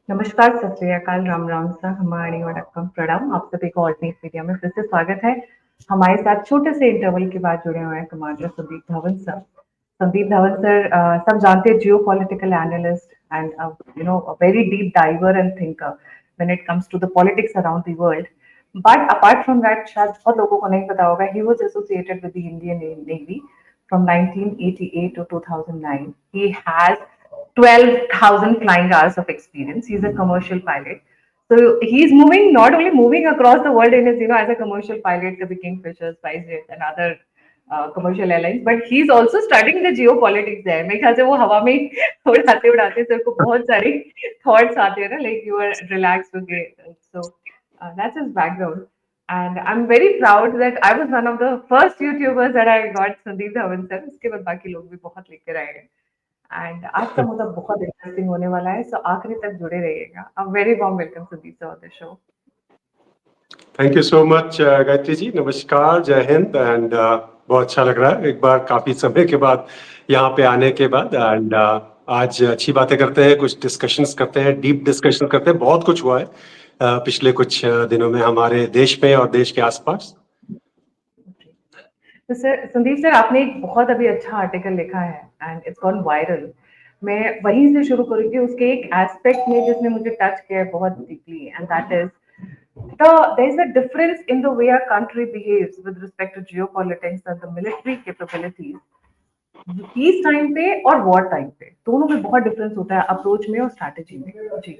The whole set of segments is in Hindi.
नमस्कार, सत श्री अकाल, राम राम सा, हमारी वणक्कम प्रणाम। आप सभी को ऑल्टरनेट मीडिया में फिर से स्वागत है। हमारे साथ छोटे से इंटरवल के बाद जुड़े हुए हैं commander Sandeep Dhawan sir. Sandeep Dhawan sir, सब जानते हैं, geopolitical analyst and a very deep diver and thinker when it comes to the politics around the world. But apart from that, शायद बहुत लोगों को नहीं पता होगा, he was associated with the Indian navy from 1988 to 2009. He has 12,000 flying hours of experience. He's a commercial pilot. So he's moving, not only moving across the world in his, as a commercial pilot, the Kingfisher, SpiceJet, and other commercial airlines, but he's also studying the geopolitics there. मेरे ख्याल से वो हवा में उड़ाते उड़ाते सर को बहुत सारे thoughts आते हैं ना, like you are relaxed, okay. So that's his background. And I'm very proud that I was one of the first YouTubers that I got Sandeep Dhawan sir. उसके बाद बाकी लोग भी बहुत लेकर आए हैं। एंड आज का मुद्दा बहुत इंटरेस्टिंग होने वाला है, सो आखिरी तक जुड़े रहिएगा। A very warm welcome Sandeep sir on the show. Thank you so much Gayatri ji. नमस्कार, जय हिंद। एंड बहुत अच्छा लग रहा है एक बार काफी समय के बाद यहाँ पे आने के बाद। एंड आज अच्छी बातें करते हैं, कुछ डिस्कशंस करते हैं, डीप डिस्कशन करते हैं। बहुत कुछ हुआ है पिछले कुछ दिनों में हमारे देश में और देश के आसपास। तो सर, संदीप सर, आपने एक बहुत अभी अच्छा आर्टिकल लिखा है एंड इट्स गॉन वायरल। मैं वहीं से शुरू करूंगी, उसके एक एस्पेक्ट में जिसने मुझे टच किया है बहुत deeply, and that is there is a difference in the way our country behaves with respect to geopolitics and the military capabilities. Peace time पे और वॉर टाइम पे दोनों में बहुत डिफरेंस होता है अप्रोच में और स्ट्रैटेजी में। जी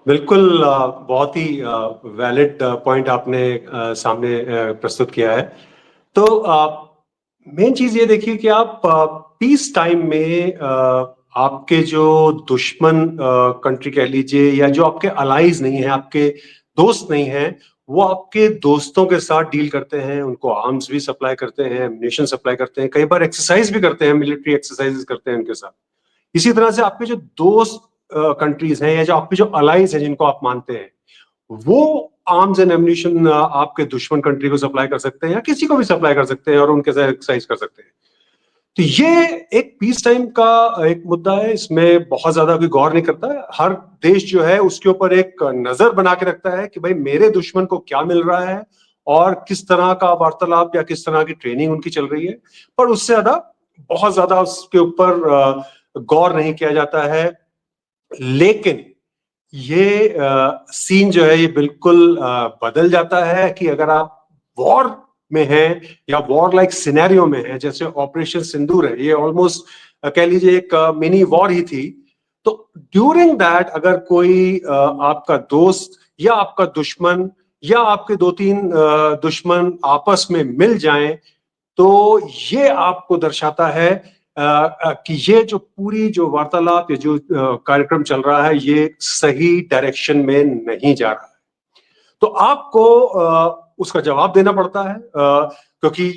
बिल्कुल, बहुत ही वैलिड पॉइंट आपने सामने प्रस्तुत किया है। तो मेन चीज ये देखिए कि आप पीस टाइम में आपके जो दुश्मन कंट्री कह लीजिए, या जो आपके अलाइज नहीं है, आपके दोस्त नहीं है, वो आपके दोस्तों के साथ डील करते हैं, उनको आर्म्स भी सप्लाई करते हैं, एम्युनिशन सप्लाई करते हैं, कई बार एक्सरसाइज भी करते हैं, मिलिट्री एक्सरसाइजेस करते हैं उनके साथ। इसी तरह से आपके जो दोस्त कंट्रीज हैं, या जो आपके जो अलाइज हैं जिनको आप मानते हैं, वो आर्म्स एंड एम्युनिशन आपके दुश्मन कंट्री को सप्लाई कर सकते हैं, या किसी को भी सप्लाई कर सकते हैं और उनके साथ एक्सरसाइज कर सकते हैं। तो ये एक पीस टाइम का एक मुद्दा है, इसमें बहुत ज्यादा कोई गौर नहीं करता है। हर देश जो है उसके ऊपर एक नजर बना के रखता है कि भाई मेरे दुश्मन को क्या मिल रहा है और किस तरह का वार्तालाप या किस तरह की ट्रेनिंग उनकी चल रही है, पर उससे ज्यादा बहुत ज्यादा उसके ऊपर गौर नहीं किया जाता है। लेकिन ये सीन जो है ये बिल्कुल बदल जाता है कि अगर आप वॉर में हैं या वॉर लाइक सिनेरियो में है, जैसे ऑपरेशन सिंदूर है, ये ऑलमोस्ट कह लीजिए एक मिनी वॉर ही थी। तो ड्यूरिंग दैट अगर कोई आपका दोस्त या आपका दुश्मन या आपके दो तीन दुश्मन आपस में मिल जाएं, तो ये आपको दर्शाता है कि ये जो पूरी जो वार्तालाप, ये जो कार्यक्रम चल रहा है, ये सही डायरेक्शन में नहीं जा रहा है। तो आपको उसका जवाब देना पड़ता है, क्योंकि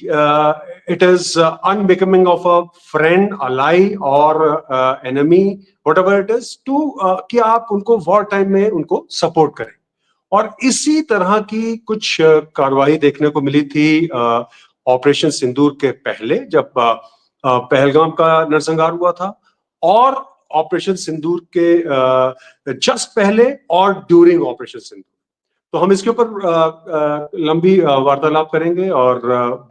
it is unbecoming of a friend, ally और enemy, whatever it is, to कि आप उनको वॉर टाइम में उनको सपोर्ट करें। और इसी तरह की कुछ कार्रवाई देखने को मिली थी ऑपरेशन सिंदूर के पहले, जब पहलगाम का नरसंहार हुआ था, और ऑपरेशन सिंदूर के जस्ट पहले और ड्यूरिंग ऑपरेशन सिंदूर। तो हम इसके ऊपर लंबी वार्तालाप करेंगे और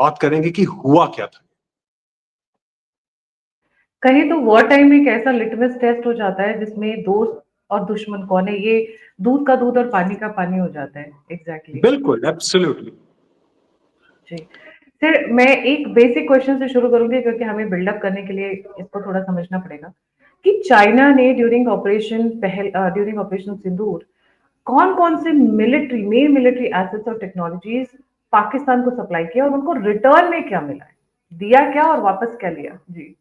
बात करेंगे कि हुआ क्या था। कहीं तो वॉर टाइम एक ऐसा लिटमस टेस्ट हो जाता है जिसमें दोस्त और दुश्मन कौन है, ये दूध का दूध और पानी का पानी हो जाता है। एग्जैक्टली बिल्कुल, एब्सोल्युटली जी सर, मैं एक बेसिक क्वेश्चन से शुरू करूंगी क्योंकि हमें बिल्डअप करने के लिए इसको थोड़ा समझना पड़ेगा कि चाइना ने ड्यूरिंग ऑपरेशन सिंदूर कौन कौन से मेन मिलिट्री एसेट्स और टेक्नोलॉजीज पाकिस्तान को सप्लाई किया और उनको रिटर्न में क्या मिला है, दिया क्या और वापस क्या लिया। जी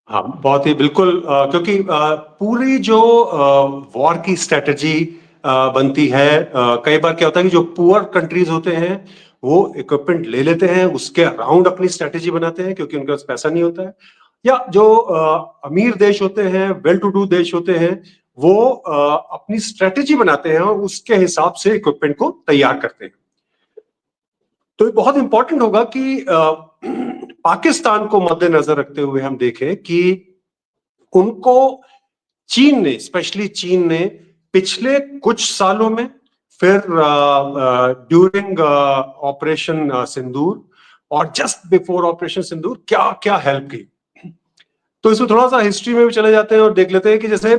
हाँ, बहुत ही बिल्कुल, क्योंकि पूरी जो वॉर की स्ट्रेटजी बनती है, कई बार क्या होता है कि जो पुअर कंट्रीज होते हैं वो इक्विपमेंट ले लेते हैं, उसके अराउंड अपनी स्ट्रेटजी बनाते हैं क्योंकि उनके पास पैसा नहीं होता है। या जो अमीर देश होते हैं, वेल टू डू देश होते हैं, वो अपनी स्ट्रेटजी बनाते हैं और उसके हिसाब से इक्विपमेंट को तैयार करते हैं। तो ये बहुत इंपॉर्टेंट होगा कि पाकिस्तान को मद्देनजर रखते हुए हम देखें कि उनको चीन ने, स्पेशली चीन ने पिछले कुछ सालों में, फिर ड्यूरिंग ऑपरेशन सिंदूर और जस्ट बिफोर ऑपरेशन सिंदूर क्या क्या हेल्प की। तो इसमें थोड़ा सा हिस्ट्री में भी चले जाते हैं और देख लेते हैं कि जैसे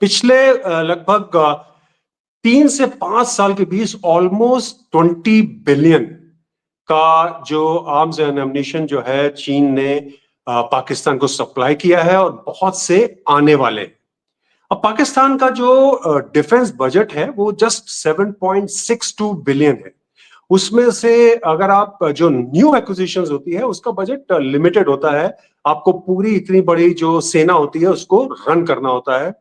पिछले लगभग 3 से 5 साल के बीच ऑलमोस्ट 20 बिलियन का जो आर्म्स एंड एम्युनिशन जो है चीन ने पाकिस्तान को सप्लाई किया है और बहुत से आने वाले हैं। अब पाकिस्तान का जो डिफेंस बजट है वो जस्ट 7.62 बिलियन है। उसमें से अगर आप जो न्यू एक्विजिशंस होती है उसका बजट लिमिटेड होता है, आपको पूरी इतनी बड़ी जो सेना होती है उसको रन करना होता है।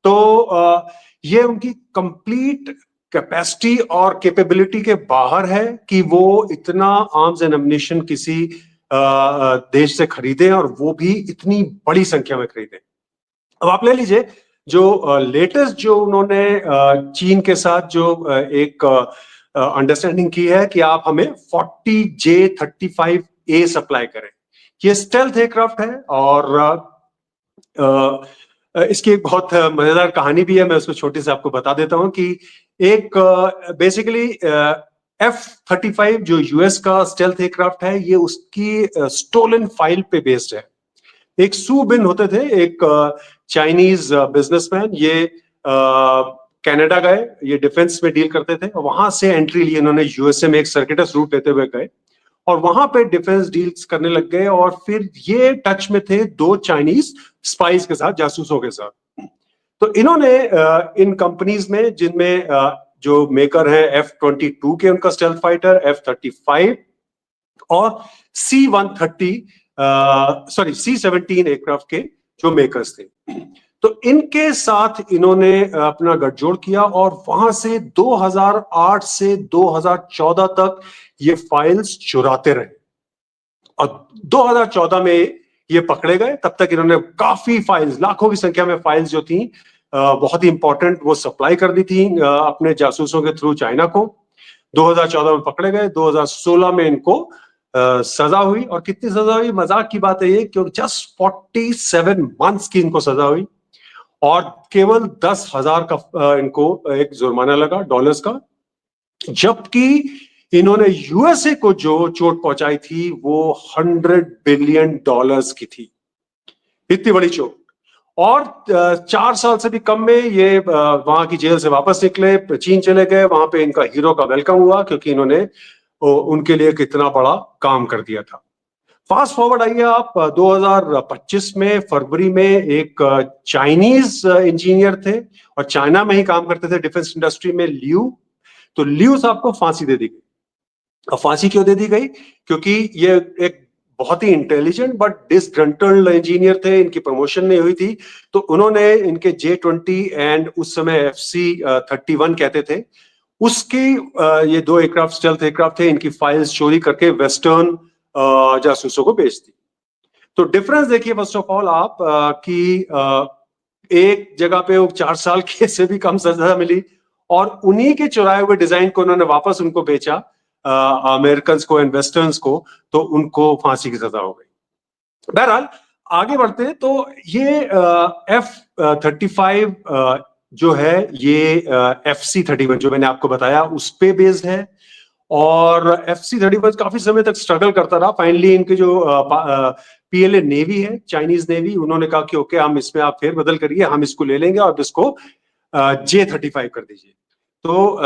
तो ये उनकी कंप्लीट कैपेसिटी और कैपेबिलिटी के बाहर है कि वो इतना आर्म्स एंड एम्युनिशन किसी देश से खरीदे और वो भी इतनी बड़ी संख्या में खरीदे। अब आप ले लीजिए जो लेटेस्ट जो उन्होंने चीन के साथ जो एक अंडरस्टैंडिंग की है कि आप हमें 40J-35A सप्लाई करें। ये स्टेल्थ एयरक्राफ्ट है और इसकी एक बहुत मजेदार कहानी भी है, मैं उसको छोटी से आपको बता देता हूं कि एक बेसिकली F-35 जो यूएस का स्टेल्थ एयरक्राफ्ट है, ये उसकी स्टोलन फाइल पे बेस्ड है। एक सू बिन होते थे, एक चाइनीज बिजनेसमैन, ये कनाडा गए, ये डिफेंस में डील करते थे, वहां से एंट्री ली इन्होंने यूएसए में, एक सर्किटस रूट लेते हुए गए और वहां पे डिफेंस डील्स करने लग गए और फिर ये टच में थे 2 चाइनीज स्पाइस के साथ, जासूसों के साथ। तो इन्होंने इन कंपनीज में, जिनमें जो मेकर है F-22 के उनका स्टेल्थ फाइटर, F-35 और C-17 एयरक्राफ्ट के जो मेकर्स थे, तो इनके साथ इन्होंने अपना गठजोड़ किया और वहां से 2008 से 2014 तक ये फाइल्स चुराते रहे और 2014 में ये पकड़े गए। तब तक इन्होंने काफी फाइल्स, लाखों की संख्या में फाइल्स जो थी बहुत ही इंपॉर्टेंट, वो सप्लाई कर दी थी अपने जासूसों के थ्रू चाइना को। 2014 में पकड़े गए, 2016 में इनको सजा हुई। और कितनी सजा हुई, मजाक की बात है ये, क्योंकि जस्ट 47 मंथ्स की इनको सजा हुई और केवल 10,000 का इनको एक जुर्माना लगा डॉलर्स का, जबकि इन्होंने यूएसए को जो चोट पहुंचाई थी वो $100 बिलियन की थी। इतनी बड़ी चोट। और 4 साल से भी कम में ये वहां की जेल से वापस निकले, चीन चले गए, वहां पे इनका हीरो का वेलकम हुआ क्योंकि इन्होंने उनके लिए कितना बड़ा काम कर दिया था। फास्ट फॉरवर्ड आइए आप 2025 में फरवरी में, एक चाइनीज इंजीनियर थे और चाइना में ही काम करते थे डिफेंस इंडस्ट्री में, लियू। तो लियू साहब को फांसी दे दी गई। अब फांसी क्यों दे दी गई, क्योंकि ये एक बहुत ही इंटेलिजेंट बट डिसग्रंटल्ड इंजीनियर थे, इनकी प्रमोशन नहीं हुई थी, तो उन्होंने इनके J-20 एंड उस समय FC-31 कहते थे, उसकी ये 2 एयरक्राफ्ट स्टेल्थ एयरक्राफ्ट थे, इनकी फाइल्स चोरी करके वेस्टर्न जासूसों को बेच दी। तो डिफरेंस देखिए फर्स्ट ऑफ ऑल आप कि एक जगह पे वो 4 साल के से भी कम सजा मिली और उन्हीं के चुराए हुए डिजाइन को उन्होंने वापस उनको बेचा अमेरिकन को, इन्वेस्टर्स को, तो उनको फांसी की सजा हो गई। बहरहाल आगे बढ़ते हैं। तो ये F-35 जो है ये FC-31 जो मैंने आपको बताया उस पे बेस्ड है और FC-31 काफी समय तक स्ट्रगल करता रहा। फाइनली इनके जो PLA नेवी है, चाइनीज नेवी, उन्होंने कहा कि ओके, हम इसमें आप फेर बदल करिए, हम इसको ले लेंगे और इसको J-35 कर दीजिए। तो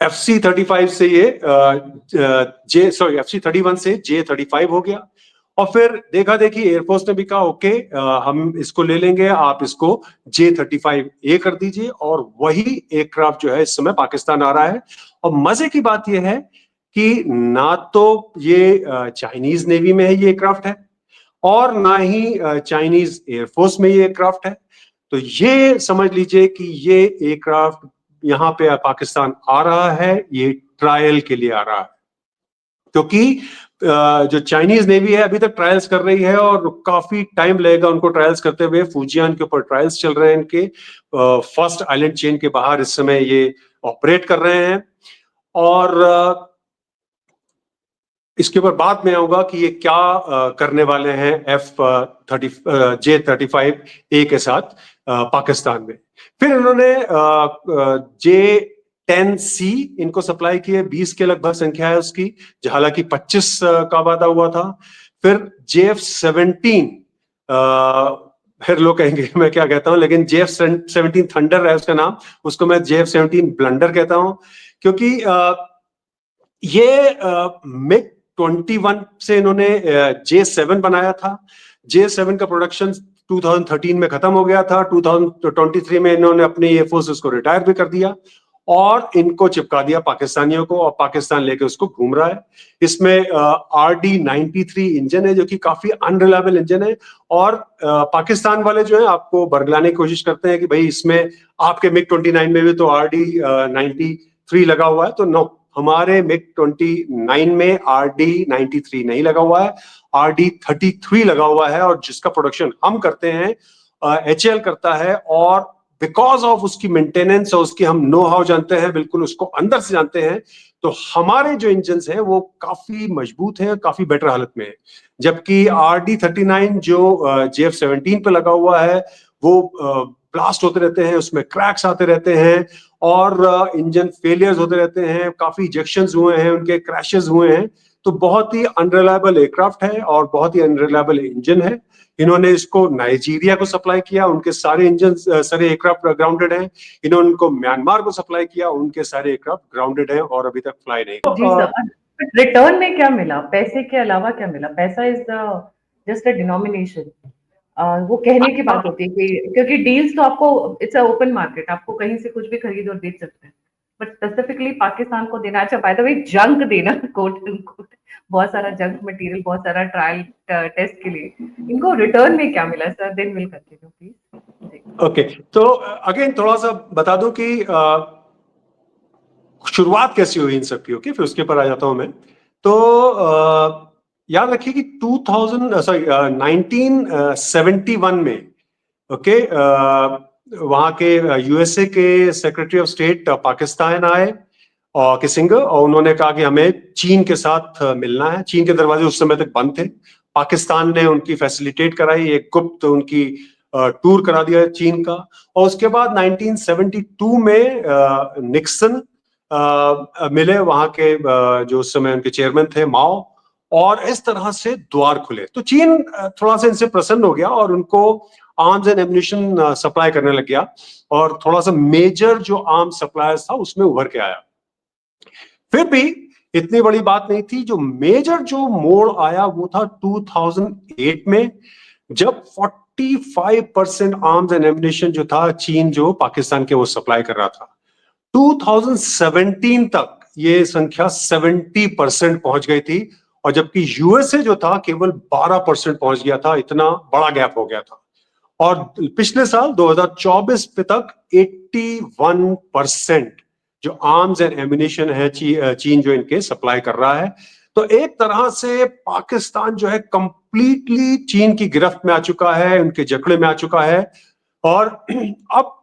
FC-35 से ये FC-31 से J-35 हो गया और फिर देखा देखी एयरफोर्स ने भी कहा ओके, हम इसको ले लेंगे, आप इसको J-35A कर दीजिए और वही एयरक्राफ्ट जो है इस समय पाकिस्तान आ रहा है। और मजे की बात यह है कि ना तो ये चाइनीज नेवी में है ये एयरक्राफ्ट है और ना ही चाइनीज एयरफोर्स में ये एयरक्राफ्ट है। तो ये समझ लीजिए कि ये एयरक्राफ्ट यहां पे पाकिस्तान आ रहा है, ये ट्रायल के लिए आ रहा है, क्योंकि जो चाइनीज नेवी है अभी तक ट्रायल्स कर रही है और काफी टाइम लगेगा उनको ट्रायल्स करते हुए। फुजियान के ऊपर ट्रायल्स चल रहे हैं इनके, फर्स्ट आइलैंड चेन के बाहर इस समय ये ऑपरेट कर रहे हैं और इसके ऊपर बाद में आऊंगा कि ये क्या करने वाले हैं F-35A के साथ पाकिस्तान में। फिर इन्होंने J-10C इनको सप्लाई किए, 20 के लगभग संख्या है उसकी, हालांकि 25 का वादा हुआ था। फिर JF-17, फिर लोग कहेंगे मैं क्या कहता हूं, लेकिन JF-17 थंडर है उसका नाम, उसको मैं JF-17 ब्लंडर कहता हूं, क्योंकि ये मिग 21 से इन्होंने J7 बनाया था। J7 का प्रोडक्शन 2013 में खत्म हो गया था। 2023 में इन्होंने अपने एयरफोर्स को रिटायर भी कर दिया और इनको चिपका दिया पाकिस्तानियों को, और पाकिस्तान लेके उसको घूम रहा है। इसमें RD-93 इंजन है जो कि काफी अनरिलायबल इंजन है, और पाकिस्तान वाले जो है आपको बरगलाने की कोशिश करते हैं कि भाई इसमें आपके मिग 29 में भी तो RD-93 लगा हुआ है। तो नो, हमारे मिग 29 में RD-93 नहीं लगा हुआ है, RD-33 लगा हुआ है, और जिसका प्रोडक्शन हम करते हैं, HAL करता है। और बिकॉज ऑफ उसकी मेंटेनेंस और उसकी हम नो हाउ जानते हैं, बिल्कुल उसको अंदर से जानते हैं, तो हमारे जो इंजन्स हैं वो काफी मजबूत हैं, काफी बेटर हालत में है। जबकि RD-39 जो JF-17 पे लगा हुआ है वो ब्लास्ट होते रहते हैं, उसमें क्रैक्स आते रहते हैं, और इंजन फेलियर्स होते रहते हैं, काफी इजेक्शंस हुए हैं, उनके क्रैशेस हुए हैं। तो बहुत ही अनरिलायबल एयरक्राफ्ट है और बहुत ही अनरिलायबल इंजन है। इन्होंने इसको नाइजीरिया को सप्लाई किया, उनके सारे इंजन, सारे एयरक्राफ्ट ग्राउंडेड हैं। इन्होंने उनको म्यांमार को सप्लाई किया, उनके सारे एयरक्राफ्ट ग्राउंडेड हैं और अभी तक फ्लाई नहीं। जी सर, रिटर्न में क्या मिला? पैसे के अलावा क्या मिला? पैसा is the just a denomination. वो कहने की बात होती है कि क्योंकि डील्स तो आपको, इट्स अ ओपन मार्केट, आपको कहीं से कुछ भी खरीद और बेच सकते हैं, बट स्पेसिफिकली पाकिस्तान को देना, अच्छा बाय द वे जंक देना, कोट अनकोट, बहुत सारा जंक मटेरियल, बहुत सारा ट्रायल टेस्ट के लिए, इनको रिटर्न में क्या मिला sir? Then will continue please. Okay, तो अगेन थोड़ा सा बता दूं कि शुरुआत कैसी हुई इन सब की, ओके, फिर उसके ऊपर आ जाता हूं मैं। तो याद रखिए कि 1971 में, ओके, वहां के यूएसए के सेक्रेटरी ऑफ स्टेट पाकिस्तान आए और किसिंगर, और उन्होंने कहा कि हमें चीन के साथ मिलना है। चीन के दरवाजे उस समय तक बंद थे, पाकिस्तान ने उनकी फैसिलिटेट कराई, एक गुप्त उनकी टूर करा दिया चीन का। और उसके बाद 1972 में निक्सन मिले वहां के जो उस समय उनके चेयरमैन थे, माओ, और इस तरह से द्वार खुले। तो चीन थोड़ा सा इनसे प्रसन्न हो गया और उनको आर्म्स एंड एम्युनिशन सप्लाई करने लग गया, और थोड़ा सा मेजर जो आर्म्स सप्लायर्स था उसमें उभर के आया। फिर भी इतनी बड़ी बात नहीं थी। जो मेजर जो मोड़ आया वो था 2008 में, जब 45% आर्म्स एंड एम्युनिशन जो था चीन जो पाकिस्तान के वो सप्लाई कर रहा था। 2017 तक ये संख्या 70% पहुंच गई थी, और जबकि यूएसए जो था केवल 12% पहुंच गया था। इतना बड़ा गैप हो गया था। और पिछले साल 2024 पे तक 81% जो आर्म्स एंड एम्युनिशन है चीन जो इनके सप्लाई कर रहा है। तो एक तरह से पाकिस्तान जो है कंप्लीटली चीन की गिरफ्त में आ चुका है, उनके जकड़े में आ चुका है। और अब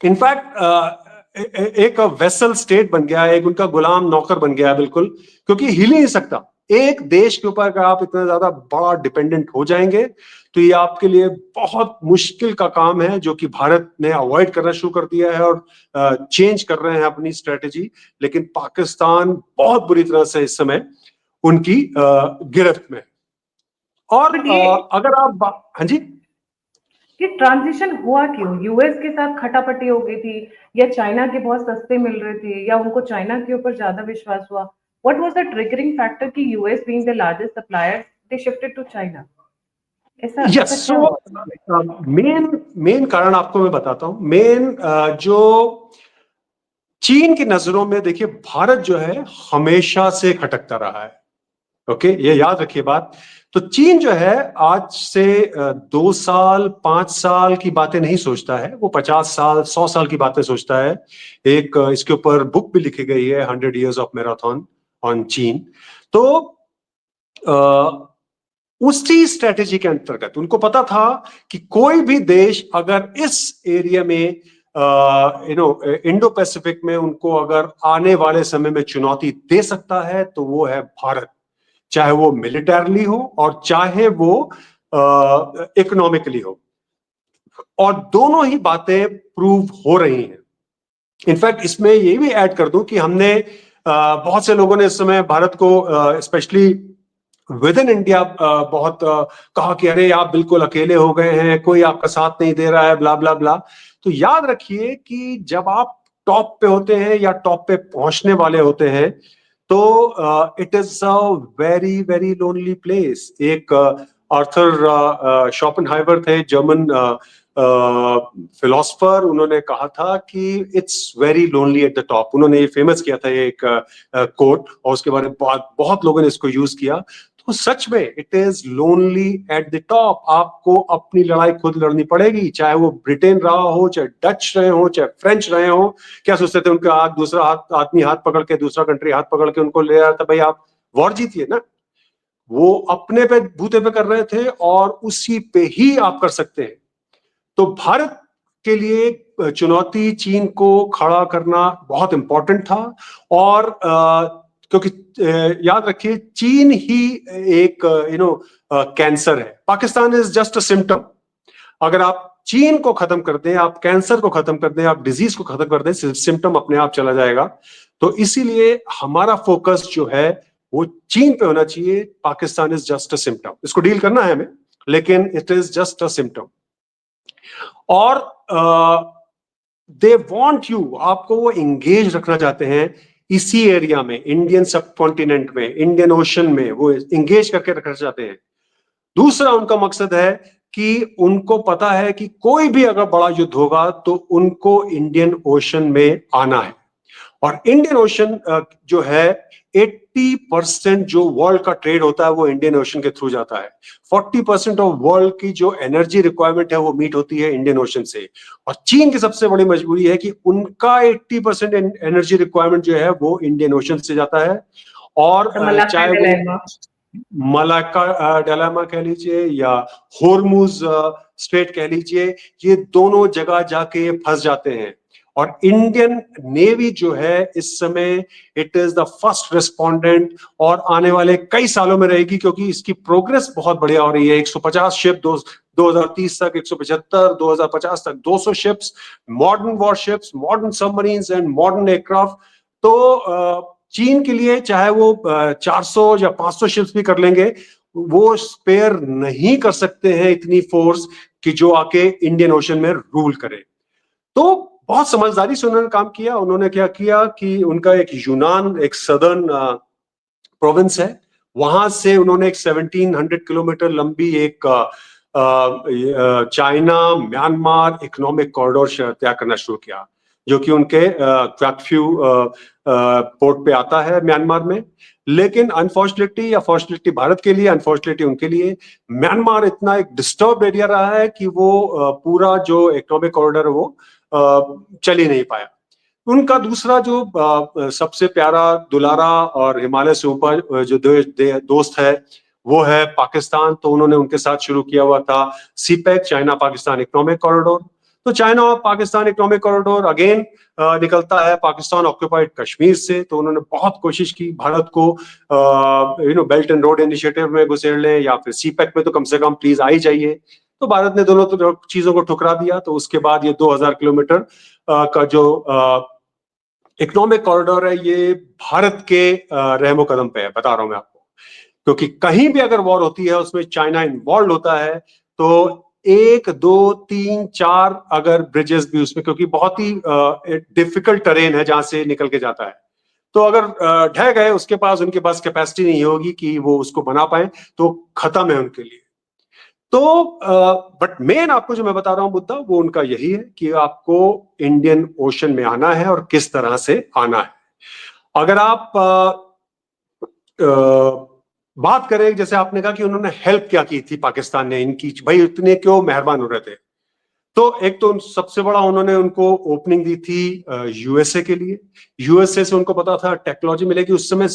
इनफैक्ट एक वेसल स्टेट बन गया है, एक उनका गुलाम नौकर बन गया है बिल्कुल, क्योंकि हिल ही नहीं सकता। एक देश के ऊपर अगर आप इतना ज्यादा बड़ा डिपेंडेंट हो जाएंगे तो ये आपके लिए बहुत मुश्किल का काम है, जो कि भारत ने अवॉइड करना शुरू कर दिया है और चेंज कर रहे हैं अपनी स्ट्रेटेजी। लेकिन पाकिस्तान बहुत बुरी तरह से इस समय उनकी गिरफ्त में। और अगर आप हाँ जी, ये ट्रांजिशन हुआ क्यों? यूएस के साथ खटापटी हो गई थी, या चाइना के बहुत सस्ते मिल रहे थे, या उनको चाइना के ऊपर ज्यादा विश्वास हुआ? What was the triggering factor कि US being the largest supplier they shifted to China? ऐसा यस, ऐसा क्या हुआ? मेन कारण आपको मैं बताता हूं। मेन जो चीन की नजरों में, देखिए, भारत जो है हमेशा से खटकता रहा है। ओके, ये याद रखिए बात। तो चीन जो है आज से 2 साल 5 साल की बातें नहीं सोचता है, वो 50 साल 100 साल की बातें सोचता है। एक इसके ऊपर बुक भी लिखी गई है, 100 Years of Marathon ऑन चीन। तो उसी स्ट्रेटेजी के अंतर्गत उनको पता था कि कोई भी देश अगर इस एरिया में इंडो पैसिफिक में उनको अगर आने वाले समय में चुनौती दे सकता है तो वो है भारत। चाहे वो मिलिटरली हो और चाहे वो इकोनॉमिकली हो, और दोनों ही बातें प्रूव हो रही हैं। इनफैक्ट इसमें ये भी ऐड कर दूं कि हमने बहुत से लोगों ने इस समय भारत को स्पेशली विद इन इंडिया बहुत कहा कि अरे आप बिल्कुल अकेले हो गए हैं, कोई आपका साथ नहीं दे रहा है, ब्ला ब्ला ब्ला। तो याद रखिए कि जब आप टॉप पे होते हैं या टॉप पे पहुंचने वाले होते हैं तो it is a very very lonely place. एक आर्थर शोपेनहाइवर थे, जर्मन फिलोसफर, उन्होंने कहा था कि it's very lonely at the top. उन्होंने ये फेमस किया था, ये एक कोट, और उसके बारे में बहुत लोगों ने इसको यूज किया। तो सच में it is lonely at the top. आपको अपनी लड़ाई खुद लड़नी पड़ेगी, चाहे वो ब्रिटेन रहा हो, चाहे डच रहे हो, चाहे फ्रेंच रहे हो। क्या सोचते थे उनका हाथ, दूसरा हाथ, आदमी हाथ पकड़ के, दूसरा कंट्री हाथ पकड़ के उनको ले रहा था, भाई आप वॉर जीतिए ना। वो अपने पे बूते पे कर रहे थे और उसी पे ही आप कर सकते हैं। तो भारत के लिए चुनौती चीन को खड़ा करना बहुत इंपॉर्टेंट था। और क्योंकि याद रखिए चीन ही एक कैंसर है, Pakistan is just a symptom. अगर आप चीन को खत्म कर दें, आप कैंसर को खत्म कर दें, आप डिजीज को खत्म कर दें, सिम्टम अपने आप चला जाएगा। तो इसीलिए हमारा फोकस जो है वो चीन पे होना चाहिए। Pakistan is just a symptom, इसको डील करना है हमें, लेकिन it is just a symptom. और दे वांट यू, आपको वो एंगेज रखना चाहते हैं इसी एरिया में, इंडियन सब कॉन्टिनेंट में, इंडियन ओशन में, वो एंगेज करके रखना चाहते हैं। दूसरा उनका मकसद है कि उनको पता है कि कोई भी अगर बड़ा युद्ध होगा तो उनको इंडियन ओशन में आना है। और इंडियन ओशन जो है 80% जो वर्ल्ड का ट्रेड होता है वो इंडियन ओशन के थ्रू जाता है। 40% ऑफ वर्ल्ड की जो एनर्जी रिक्वायरमेंट है वो मीट होती है इंडियन ओशन से। और चीन की सबसे बड़ी मजबूरी है कि उनका 80% एनर्जी रिक्वायरमेंट जो है वो इंडियन ओशन से जाता है। और मलाक्का चाहे वो डिलेमा। मलाक्का डिलेमा कह लीजिए या होर्मुज स्ट्रेट कह लीजिए, ये दोनों जगह जाके फंस जाते हैं। और इंडियन नेवी जो है इस समय it is the first respondent, और आने वाले कई सालों में रहेगी, क्योंकि इसकी प्रोग्रेस बहुत बढ़िया हो रही है। 150 शिप 2030 तक, 175 2050 तक 200 ships, modern warships, modern submarines and modern aircraft. तो चीन के लिए चाहे वो 400 या 500 शिप्स भी कर लेंगे, वो स्पेयर नहीं कर सकते हैं इतनी फोर्स कि जो आके इंडियन ओशन में रूल करे। तो बहुत समझदारी से उन्होंने काम किया। उन्होंने क्या किया कि उनका एक यूनान, एक सदर्न प्रोविंस है, वहां से उन्होंने एक 1700 किलोमीटर लंबी एक चाइना म्यांमार इकोनॉमिक कॉरिडोर तय करना शुरू किया, जो कि उनके क्वाकफ्यू पोर्ट पे आता है म्यांमार में। लेकिन अनफॉर्चुनेटली, या फॉर्चुनेटली भारत के लिए, अनफॉर्चुनेटली उनके लिए, म्यांमार इतना एक डिस्टर्ब एरिया रहा है कि वो पूरा जो इकोनॉमिक कॉरिडोर है वो चल ही नहीं पाया। उनका दूसरा जो सबसे प्यारा, दुलारा और हिमालय से ऊपर जो दोस्त है वो है पाकिस्तान। तो उन्होंने उनके साथ शुरू किया हुआ था CPEC, China Pakistan economic corridor. तो चाइना और पाकिस्तान इकोनॉमिक कॉरिडोर अगेन निकलता है पाकिस्तान ऑक्युपाइड कश्मीर से। तो उन्होंने बहुत कोशिश की भारत को बेल्ट एंड रोड इनिशिएटिव में घुसेड़ लें, या फिर सीपेक में तो कम से कम प्लीज आ ही जाइए। तो भारत ने दोनों चीजों को ठुकरा दिया। तो उसके बाद ये 2000 किलोमीटर का जो इकोनॉमिक कॉरिडोर है, ये भारत के रहमो कदम पे है, बता रहा हूं मैं आपको। क्योंकि कहीं भी अगर वॉर होती है उसमें चाइना इन्वॉल्व होता है, तो 1 2 3 4 अगर ब्रिजेस भी उसमें, क्योंकि बहुत ही डिफिकल्ट टेरेन है जहां से निकल के जाता है, तो अगर ढह गए, उसके पास, उनके पास कैपेसिटी नहीं होगी कि वो उसको बना पाए, तो खत्म है उनके लिए। तो बट मेन आपको जो मैं बता रहा हूं मुद्दा, वो उनका यही है कि आपको इंडियन ओशन में आना है और किस तरह से आना है। अगर आप बात करें, जैसे आपने कहा कि उन्होंने हेल्प क्या की थी पाकिस्तान ने इनकी, भाई इतने क्यों मेहरबान हो रहे थे। तो एक तो सबसे बड़ा उन्होंने उनको ओपनिंग दी थी यूएसए के लिए। यूएसए से उनको पता था टेक्नोलॉजी मिलेगी। उस समय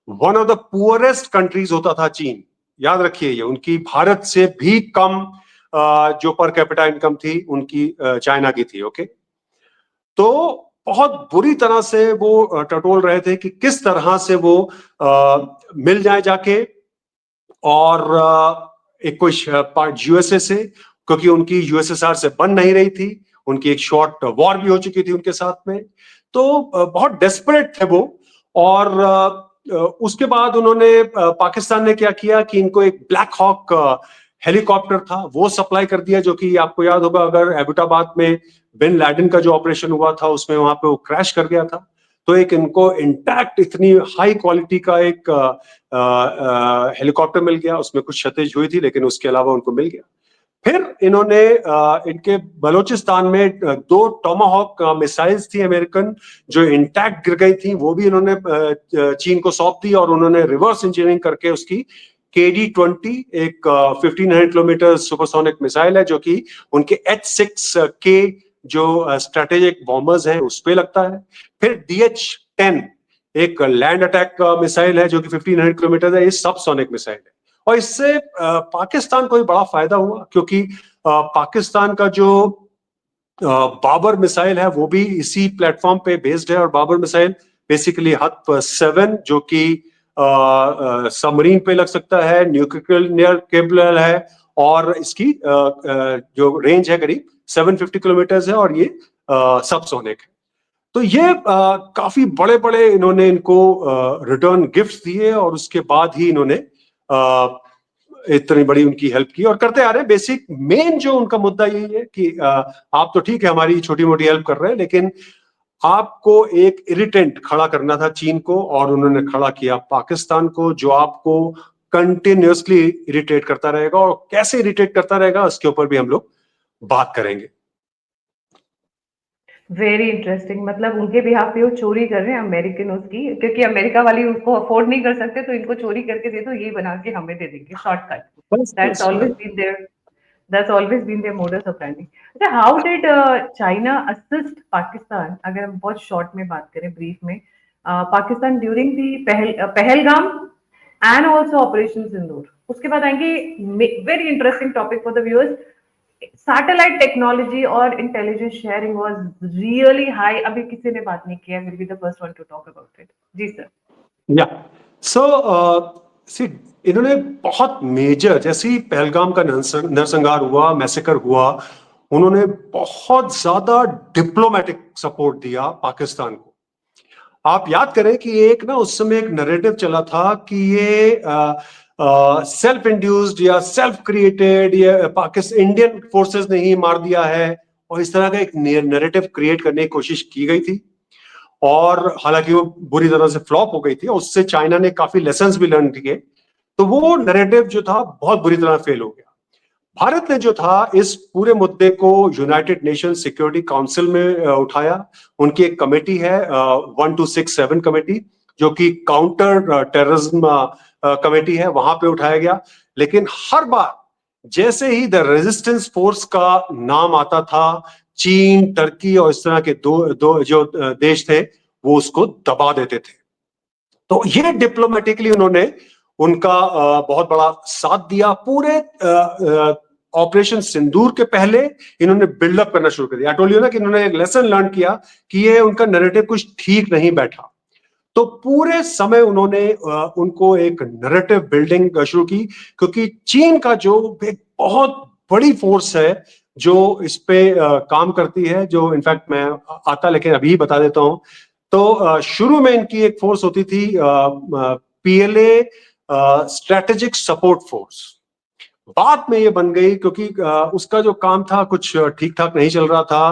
one of the poorest countries होता था चीन, याद रखिए ये, उनकी भारत से भी कम जो पर कैपिटा इनकम थी उनकी चाइना की थी। ओके, तो बहुत बुरी तरह से वो टटोल रहे थे कि किस तरह से वो मिल जाए जाके और एक कुछ पार्ट यूएसए से, क्योंकि उनकी यूएसएसआर से बन नहीं रही थी, उनकी एक शॉर्ट वॉर भी हो चुकी थी उनके साथ में, तो बहुत डेस्परेट थे वो। और उसके बाद उन्होंने पाकिस्तान ने क्या किया कि इनको एक ब्लैक हॉक हेलीकॉप्टर था वो सप्लाई कर दिया, जो कि आपको याद होगा, अगर एबटाबाद में बिन लैडेन का जो ऑपरेशन हुआ था उसमें वहां पे वो क्रैश कर गया था, तो एक इनको इंटैक्ट इतनी हाई क्वालिटी का एक हेलीकॉप्टर मिल गया। उसमें कुछ क्षति हुई थी लेकिन उसके अलावा उनको मिल गया। फिर इन्होंने इनके बलूचिस्तान में 2 टोमाहॉक मिसाइल्स थी अमेरिकन जो इंटैक्ट गिर गई थी, वो भी इन्होंने चीन को सौंप दी, और उन्होंने रिवर्स इंजीनियरिंग करके उसकी KD-20 एक 1500 किलोमीटर सुपरसोनिक मिसाइल है, जो कि उनके H-6K जो स्ट्रेटेजिक बॉम्बर्स हैं उस पे लगता है। फिर DH-10 एक लैंड अटैक मिसाइल है जो कि 1500 किलोमीटर है, ये सबसोनिक मिसाइल है। और इससे पाकिस्तान को भी बड़ा फायदा हुआ, क्योंकि पाकिस्तान का जो बाबर मिसाइल है वो भी इसी प्लेटफॉर्म पे बेस्ड है। और बाबर मिसाइल बेसिकली HATF-7 जो कि सबमरीन पे लग सकता है, न्यूक्लियर केबल है, और इसकी जो रेंज है करीब 750 किलोमीटर है, और ये सबसोनिक है। तो ये काफी बड़े बड़े इन्होंने इनको रिटर्न गिफ्ट दिए, और उसके बाद ही इन्होंने इतनी बड़ी उनकी हेल्प की और करते आ रहे हैं। बेसिक मेन जो उनका मुद्दा यही है कि आप तो ठीक है हमारी छोटी मोटी हेल्प कर रहे हैं, लेकिन आपको एक इरिटेंट खड़ा करना था चीन को, और उन्होंने खड़ा किया पाकिस्तान को, जो आपको कंटिन्यूअसली इरिटेट करता रहेगा। और कैसे इरिटेट करता रहेगा उसके ऊपर भी हम लोग बात करेंगे। Very interesting. मतलब उनके बिहाफ पे वो चोरी कर रहे हैं अमेरिकन उसकी, क्योंकि अमेरिका वाली उसको अफोर्ड नहीं कर सकते, तो इनको चोरी करके दे दो, ये बना के हमें दे देंगे shortcut. That's always been there, that's always been their modus operandi. अच्छा, how did China assist Pakistan, अगर हम बहुत शॉर्ट में बात करें, ब्रीफ में, Pakistan during the Pahalgam and also operation Sindoor? उसके बाद आएंगे very interesting topic for the viewers, satellite technology और intelligence sharing was really high. अभी किसी ने बात नहीं किया, will be the first one to talk about it. Ji sir. या सो सी, इन्होंने बहुत मेजर, जैसे ही पहलगाम का नरसंहार हुआ, मैसेकर हुआ, उन्होंने बहुत ज्यादा डिप्लोमेटिक सपोर्ट दिया पाकिस्तान को। आप याद करें कि एक ना उस समय एक नैरेटिव चला था कि ये सेल्फ इंड्यूस्ड या सेल्फ क्रिएटेड, या पाकिस्तान इंडियन फोर्सेस ने ही मार दिया है, और इस तरह का एक नैरेटिव क्रिएट करने की कोशिश की गई थी। और हालांकि वो बुरी तरह से फ्लॉप हो गई थी, और उससे चाइना ने काफी लेसन्स भी लर्न किए, तो वो नैरेटिव जो था बहुत बुरी तरह फेल हो गया। भारत ने जो था इस पूरे मुद्दे को यूनाइटेड नेशन सिक्योरिटी काउंसिल में उठाया। उनकी एक कमेटी है 1267 कमेटी, जो कि काउंटर टेररिज्म कमेटी है, वहां पे उठाया गया। लेकिन हर बार जैसे ही द रेजिस्टेंस फोर्स का नाम आता था, चीन, टर्की और इस तरह के दो जो देश थे, वो उसको दबा देते थे। तो ये डिप्लोमेटिकली उन्होंने उनका बहुत बड़ा साथ दिया। पूरे ऑपरेशन सिंदूर के पहले इन्होंने बिल्डअप करना शुरू कर दिया। आई टोल्ड यू ना कि इन्होंने एक लेसन लर्न किया कि ये उनका नैरेटिव कुछ ठीक नहीं बैठा, तो पूरे समय उन्होंने उनको एक नैरेटिव बिल्डिंग शुरू की, क्योंकि चीन का जो एक बहुत बड़ी फोर्स है जो इस पे काम करती है, जो इनफैक्ट मैं आता लेकिन अभी बता देता हूं। तो शुरू में इनकी एक फोर्स होती थी PLA स्ट्रेटेजिक सपोर्ट फोर्स। बाद में ये बन गई क्योंकि उसका जो काम था कुछ ठीक ठाक नहीं चल रहा था।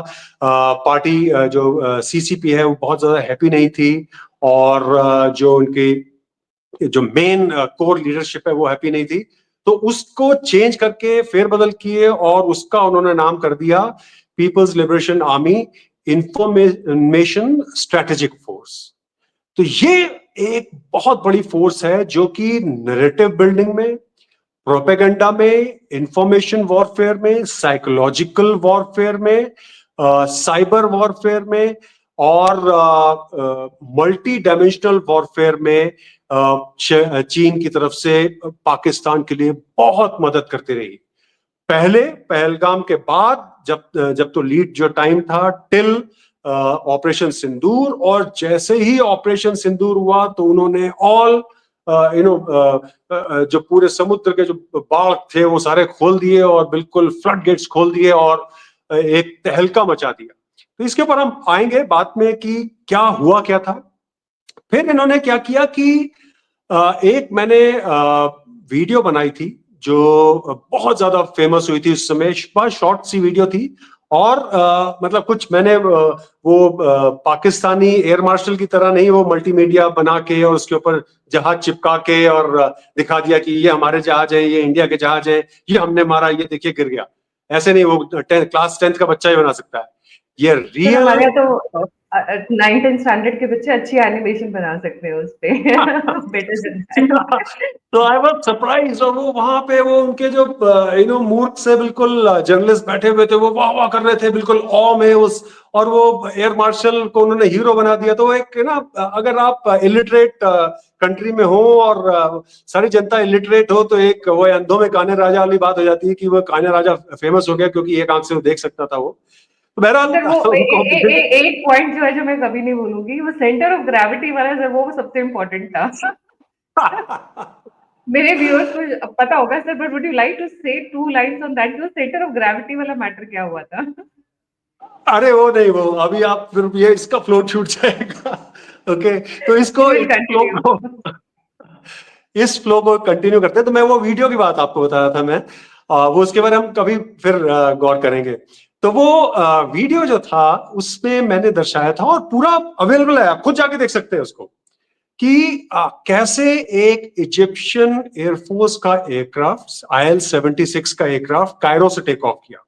पार्टी जो CCP है वो बहुत ज्यादा हैप्पी नहीं थी, और जो उनकी जो मेन कोर लीडरशिप है वो हैप्पी नहीं थी, तो उसको चेंज करके फेरबदल किए, और उसका उन्होंने नाम कर दिया People's Liberation Army information strategic force. तो ये एक बहुत बड़ी फोर्स है जो कि नैरेटिव बिल्डिंग में, प्रोपेगेंडा में, इंफॉर्मेशन वॉरफेयर में, साइकोलॉजिकल वॉरफेयर में, साइबर वॉरफेयर में, और मल्टी डायमेंशनल वॉरफेयर में चीन की तरफ से पाकिस्तान के लिए बहुत मदद करती रही। पहले पहलगाम के बाद जब तो लीड जो टाइम था टिल ऑपरेशन सिंदूर, और जैसे ही ऑपरेशन सिंदूर हुआ तो उन्होंने ऑल जो पूरे समुद्र के जो बाढ़ थे वो सारे खोल दिए और बिल्कुल फ्लड गेट्स खोल दिए और एक तहलका मचा दिया। तो इसके ऊपर हम आएंगे बाद में कि क्या हुआ क्या था। फिर इन्होंने क्या किया कि एक मैंने वीडियो बनाई थी जो बहुत ज्यादा फेमस हुई थी उस समय, बहुत शॉर्ट सी वीडियो थी और मतलब कुछ मैंने वो पाकिस्तानी एयर मार्शल की तरह नहीं, वो मल्टीमीडिया बना के और उसके ऊपर जहाज चिपका के और दिखा दिया कि ये हमारे जहाज है, ये इंडिया के जहाज है, ये हमने मारा, ये देखिए गिर गया। ऐसे नहीं, वो क्लास 10th का बच्चा ही बना सकता है। ये सर रियल हमारे यहाँ तो 9th स्टैंडर्ड के बच्चे अच्छी एनिमेशन बना सकते हैं उस पे बेटर देन दैट। तो आई वाज सरप्राइज। और वो वहां पे वो उनके जो मूर्ख से बिल्कुल जर्नलिस्ट बैठे हुए थे, वो वाह वाह कर रहे थे बिल्कुल ऑ में उस, और वो एयर मार्शल को उन्होंने हीरो बना दिया। तो एक ना, अगर आप इलिटरेट कंट्री में हो और सारी जनता इलिटरेट हो तो एक वो अंधों में काने राजा वाली बात हो जाती है कि वो काने राजा फेमस हो गया क्योंकि एक आंख से वो देख सकता था। वो तो बहरहाल सर वो उनको एक पॉइंट जो है जो मैं कभी नहीं भूलूंगी, वो सेंटर ऑफ ग्रेविटी वाला सर, वो सबसे इम्पोर्टेंट था। मेरे व्यूअर्स को पता होगा sir, but would you like to say 2 lines on that, जो सेंटर ऑफ ग्रेविटी वाला मैटर क्या हुआ था? अरे वो नहीं, वो अभी आप फिर ये इसका फ्लो छूट जाएगा। ओके, तो इसको विल इस फ्लो को कंटिन्यू। इस फ्लो को कंटिन्यू करते हैं। तो मैं वो वीडियो की बात आपको बता रहा था मैं, वो उसके बारे में हम कभी फिर गौर करेंगे। तो वो वीडियो जो था उसमें मैंने दर्शाया था और पूरा अवेलेबल है, आप खुद जाके देख सकते हैं उसको, कि कैसे एक इजिप्शियन एयरफोर्स का एयरक्राफ्ट IL-76 का एयरक्राफ्ट कायरो से टेक ऑफ किया।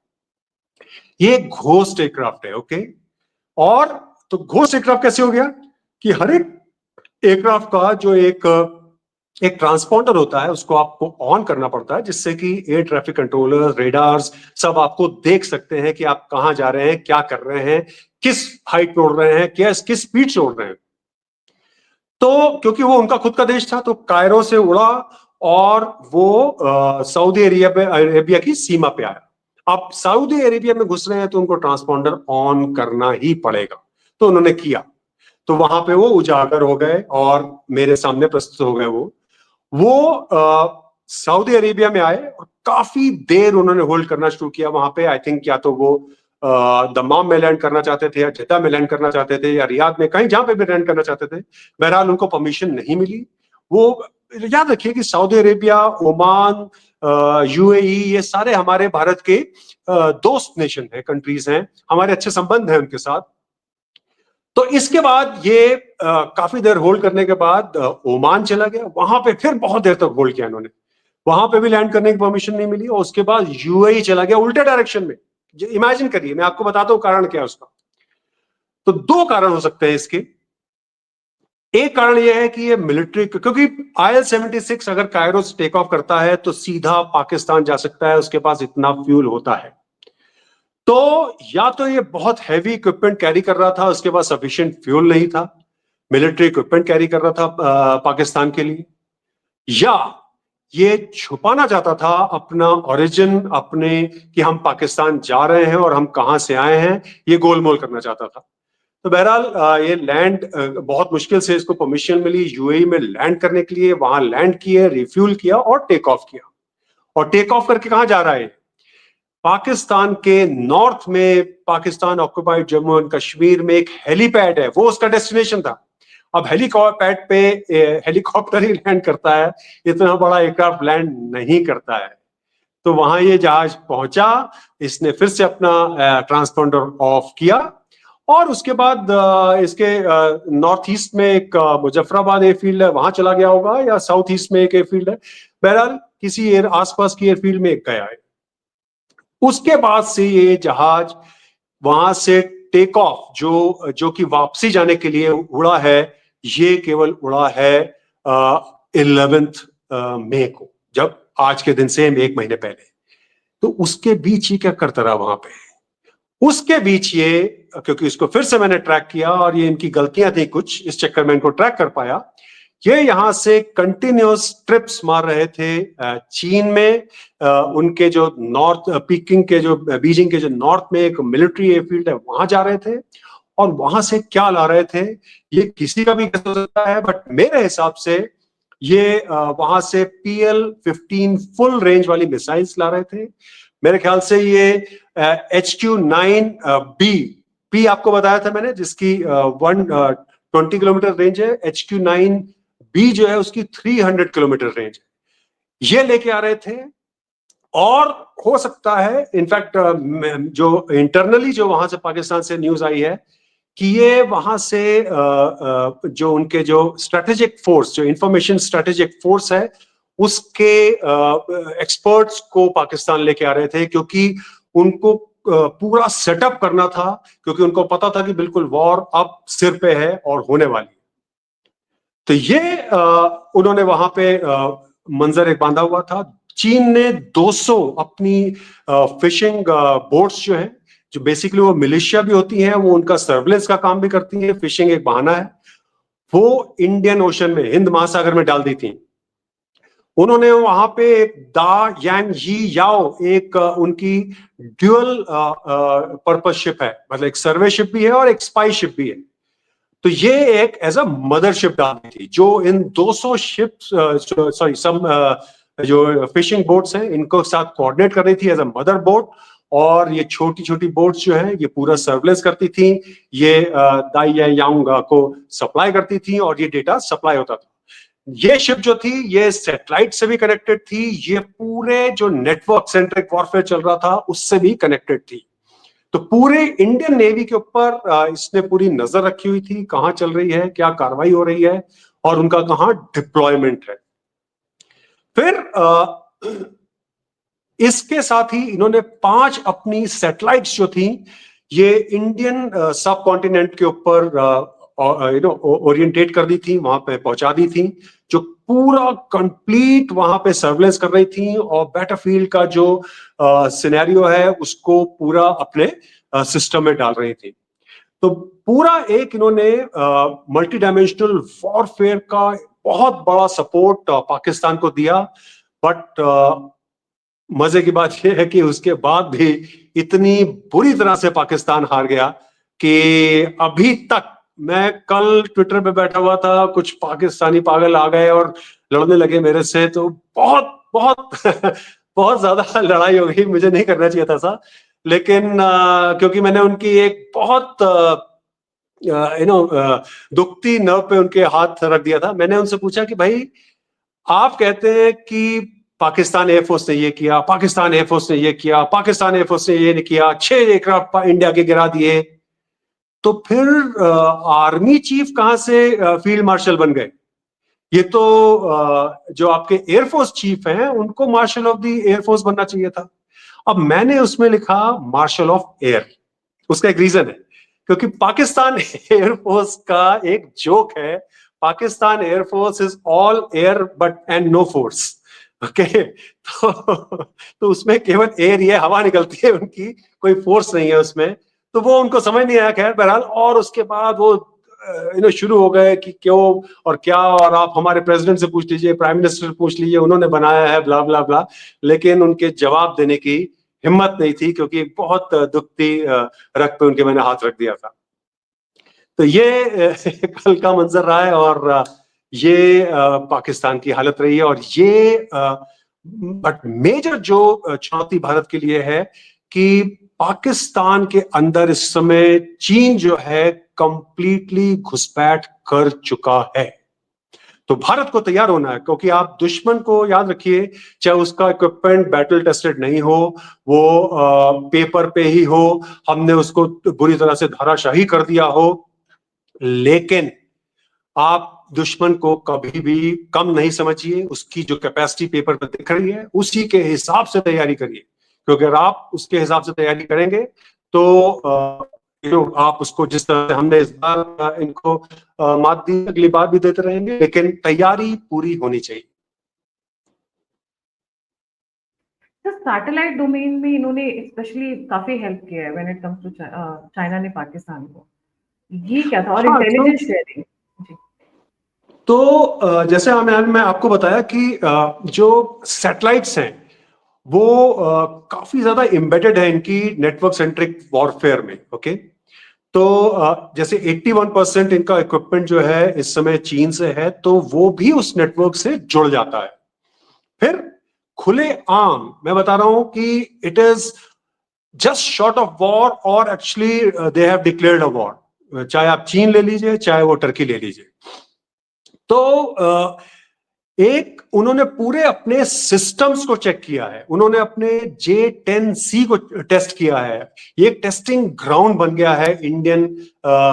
ये घोस्ट एयरक्राफ्ट है। ओके, और तो घोस्ट एयरक्राफ्ट कैसे हो गया कि हर एक एयरक्राफ्ट का जो एक एक ट्रांसपॉन्डर होता है उसको आपको ऑन करना पड़ता है, जिससे कि एयर ट्रैफिक कंट्रोलर, रेडार्स सब आपको देख सकते हैं कि आप कहां जा रहे हैं, क्या कर रहे हैं, किस हाइट पे उड़ रहे हैं, किस स्पीड से उड़ रहे हैं। तो क्योंकि वो उनका खुद का देश था तो कायरो से उड़ा और वो सऊदी अरेबिया की सीमा पे आया। अब सऊदी अरेबिया में घुस रहे हैं तो उनको ट्रांसपॉन्डर ऑन करना ही पड़ेगा, तो उन्होंने किया। तो वहां पे वो उजागर हो गए और मेरे सामने प्रस्तुत हो गए। वो सऊदी अरेबिया में आए और काफी देर उन्होंने होल्ड करना शुरू किया वहां पे। आई थिंक या तो वो दमाम में लैंड करना चाहते थे या जेद्दा में लैंड करना चाहते थे या रियाद में, कहीं जहां पे भी लैंड करना चाहते थे। बहरहाल उनको परमिशन नहीं मिली। वो याद रखिए कि सऊदी अरेबिया, ओमान, UAE, ये सारे हमारे भारत के दोस्त नेशन है, कंट्रीज हैं, हमारे अच्छे संबंध हैं उनके साथ। तो इसके बाद ये काफी देर होल्ड करने के बाद ओमान चला गया, वहां पे फिर बहुत देर तक होल्ड किया इन्होंने, वहां पे भी लैंड करने की परमिशन नहीं मिली। और उसके बाद UAE चला गया उल्टे डायरेक्शन में। इमेजिन करिए, मैं आपको बताता हूं कारण क्या है उसका। तो दो कारण हो सकते हैं इसके। एक कारण यह है कि ये मिलिट्री, क्योंकि IL-76 अगर कायरो से टेक ऑफ करता है तो सीधा पाकिस्तान जा सकता है, उसके पास इतना फ्यूल होता है। तो या तो ये बहुत हैवी इक्विपमेंट कैरी कर रहा था, उसके पास सफिशिएंट फ्यूल नहीं था, मिलिट्री इक्विपमेंट कैरी कर रहा था पाकिस्तान के लिए, या ये छुपाना चाहता था अपना ओरिजिन, अपने कि हम पाकिस्तान जा रहे हैं और हम कहां से आए हैं, ये गोलमोल करना चाहता था। तो बहरहाल ये लैंड बहुत मुश्किल से इसको परमिशन मिली UAE में लैंड करने के लिए, वहां लैंड किए, रिफ्यूल किया और टेक ऑफ किया। और टेक ऑफ करके कहां जा रहा है? पाकिस्तान के नॉर्थ में, पाकिस्तान ऑक्युपाइड जम्मू एंड कश्मीर में एक हेलीपैड है, वो उसका डेस्टिनेशन था। अब हेलीपैड पे हेलीकॉप्टर ही लैंड करता है, इतना बड़ा एयरक्राफ्ट लैंड नहीं करता है। तो वहां ये जहाज पहुंचा, इसने फिर से अपना ट्रांसपॉन्डर ऑफ किया और उसके बाद इसके नॉर्थ ईस्ट में एक मुजफ्फराबाद एयरफील्ड है, वहां चला गया होगा, या साउथ ईस्ट में एक एयरफील्ड है, बहरहाल किसी आसपास की एयरफील्ड में गया है। उसके बाद से ये जहाज वहां से टेक ऑफ, जो कि वापसी जाने के लिए उड़ा है, ये केवल उड़ा है 11 मई को, जब आज के दिन से 1 महीने पहले। तो उसके बीच ये क्या करता रहा वहां पे? उसके बीच ये, क्योंकि इसको फिर से मैंने ट्रैक किया और ये इनकी गलतियां थी कुछ, इस चक्कर में इनको ट्रैक कर पाया। ये यहां से कंटिन्यूअस ट्रिप्स मार रहे थे चीन में, उनके जो नॉर्थ पीकिंग के जो बीजिंग के जो नॉर्थ में एक मिलिट्री एयरफील्ड है, वहां जा रहे थे। और वहां से क्या ला रहे थे ये किसी का भी कैसे हो सकता है, बट मेरे हिसाब से ये वहां से PL-15 फुल रेंज वाली मिसाइल्स ला रहे थे। मेरे ख्याल से ये HQ-9B पी आपको बताया था मैंने, जिसकी 120 किलोमीटर रेंज है। HQ-9B जो है उसकी 300 किलोमीटर रेंज है। ये लेके आ रहे थे, और हो सकता है इनफैक्ट जो इंटरनली जो वहां से पाकिस्तान से न्यूज आई है कि ये वहां से जो उनके जो स्ट्रेटेजिक फोर्स, जो इंफॉर्मेशन स्ट्रेटेजिक फोर्स है, उसके एक्सपर्ट्स को पाकिस्तान लेके आ रहे थे, क्योंकि उनको पूरा सेटअप करना था, क्योंकि उनको पता था कि बिल्कुल वॉर अब सिर पे है और होने वाली। तो ये उन्होंने वहां पे मंजर एक बांधा हुआ था। चीन ने 200 अपनी फिशिंग बोट्स जो हैं, जो बेसिकली वो मिलिशिया भी होती हैं, वो उनका सर्वेलेंस का काम भी करती हैं, फिशिंग एक बहाना है, वो इंडियन ओशन में, हिंद महासागर में डाल दी थी। उन्होंने वहां पे एक दा यांग ही याओ, एक उनकी ड्यूअल पर्पस शिप है, मतलब एक सर्वे शिप भी है और एक स्पाई शिप भी है। तो ये एक एज अ मदरशिप डाली थी, जो इन 200 शिप्स, सॉरी सम जो फिशिंग बोट्स हैं, इनको साथ कोऑर्डिनेट कर रही थी एज अ मदर बोट। और ये छोटी छोटी बोट्स जो है ये पूरा सर्वेलेंस करती थी, ये दाई यांग को सप्लाई करती थी, और ये डेटा सप्लाई होता था। ये शिप जो थी ये सैटेलाइट से भी कनेक्टेड थी, ये पूरे जो नेटवर्क सेंट्रिक वॉरफेयर चल रहा था उससे भी कनेक्टेड थी। तो पूरे इंडियन नेवी के ऊपर इसने पूरी नजर रखी हुई थी, कहां चल रही है, क्या कार्रवाई हो रही है, और उनका कहां डिप्लॉयमेंट है। फिर इसके साथ ही इन्होंने 5 अपनी सैटेलाइट्स जो थी, ये इंडियन सब कॉन्टिनेंट के ऊपर ओरिएंटेट कर दी थी, वहां पे पहुंचा दी थी, जो पूरा कंप्लीट वहां पे सर्वेलेंस कर रही थी, और बैटलफील्ड का जो सिनेरियो है उसको पूरा अपने सिस्टम में डाल रही थी। तो पूरा एक इन्होंने मल्टी डायमेंशनल वॉरफेयर का बहुत बड़ा सपोर्ट पाकिस्तान को दिया। बट मजे की बात यह है कि उसके बाद भी इतनी बुरी तरह से पाकिस्तान हार गया कि अभी तक, मैं कल ट्विटर पे बैठा हुआ था, कुछ पाकिस्तानी पागल आ गए और लड़ने लगे मेरे से, तो बहुत बहुत बहुत ज्यादा लड़ाई हो गई, मुझे नहीं करना चाहिए था सा, लेकिन क्योंकि मैंने उनकी एक बहुत दुखती नर्व पे उनके हाथ रख दिया था। मैंने उनसे पूछा कि भाई, आप कहते हैं कि पाकिस्तान एयरफोर्स ने ये किया, पाकिस्तान एयरफोर्स ने ये किया, पाकिस्तान एयरफोर्स ने ये नहीं किया, 6 एयरक्राफ्ट इंडिया के गिरा दिए, तो फिर आर्मी चीफ कहां से फील्ड मार्शल बन गए? ये तो जो आपके एयरफोर्स चीफ हैं उनको मार्शल ऑफ द एयरफोर्स बनना चाहिए था। अब मैंने उसमें लिखा मार्शल ऑफ एयर। उसका एक रीजन है, क्योंकि पाकिस्तान एयरफोर्स का एक जोक है, Pakistan air force is all air but and no force. Okay, तो उसमें केवल एयर, ये हवा निकलती है उनकी, कोई फोर्स नहीं है उसमें। तो वो उनको समझ नहीं आया, खैर बहरहाल। और उसके बाद वो शुरू हो गए कि क्यों और क्या, और आप हमारे प्रेसिडेंट से पूछ लीजिए, प्राइम मिनिस्टर से पूछ लीजिए, उन्होंने बनाया है, ब्ला ब्ला ब्ला। लेकिन उनके जवाब देने की हिम्मत नहीं थी, क्योंकि बहुत दुखती रख पे उनके मैंने हाथ रख दिया था। तो ये कल का मंजर रहा है, और ये पाकिस्तान की हालत रही है। और ये बट मेजर जो चुनौती भारत के लिए है कि पाकिस्तान के अंदर इस समय चीन जो है कंप्लीटली घुसपैठ कर चुका है। तो भारत को तैयार होना है, क्योंकि आप दुश्मन को याद रखिए, चाहे उसका इक्विपमेंट बैटल टेस्टेड नहीं हो, वो पेपर पे ही हो, हमने उसको बुरी तरह से धराशाही कर दिया हो, लेकिन आप दुश्मन को कभी भी कम नहीं समझिए। उसकी जो कैपेसिटी पेपर पर दिख रही है उसी के हिसाब से तैयारी करिए, क्योंकि अगर आप उसके हिसाब से तैयारी करेंगे तो आप उसको, जिस तरह से हमने इस बार इनको मात दी, अगली बार भी देते रहेंगे, लेकिन तैयारी पूरी होनी चाहिए। तो सैटेलाइट डोमेन में इन्होंने स्पेशली काफी हेल्प किया है when it comes to China ने पाकिस्तान को। ये क्या था? और हाँ, इंटेलिजेंस शेयरिंग जी। तो जैसे मैं आपको बताया कि जो सैटेलाइट्स हैं वो काफी ज्यादा एम्बेडेड है इनकी नेटवर्क सेंट्रिक वॉरफेयर में। ओके, तो जैसे 81% इनका इक्विपमेंट जो है इस समय चीन से है, तो वो भी उस नेटवर्क से जुड़ जाता है। फिर खुले आम मैं बता रहा हूं कि it is just short of war और actually they have declared a war. चाहे आप चीन ले लीजिए, चाहे वो टर्की ले लीजिए। तो एक उन्होंने पूरे अपने सिस्टम्स को चेक किया है, उन्होंने अपने J-10C को टेस्ट किया है। ये एक टेस्टिंग ग्राउंड बन गया है इंडियन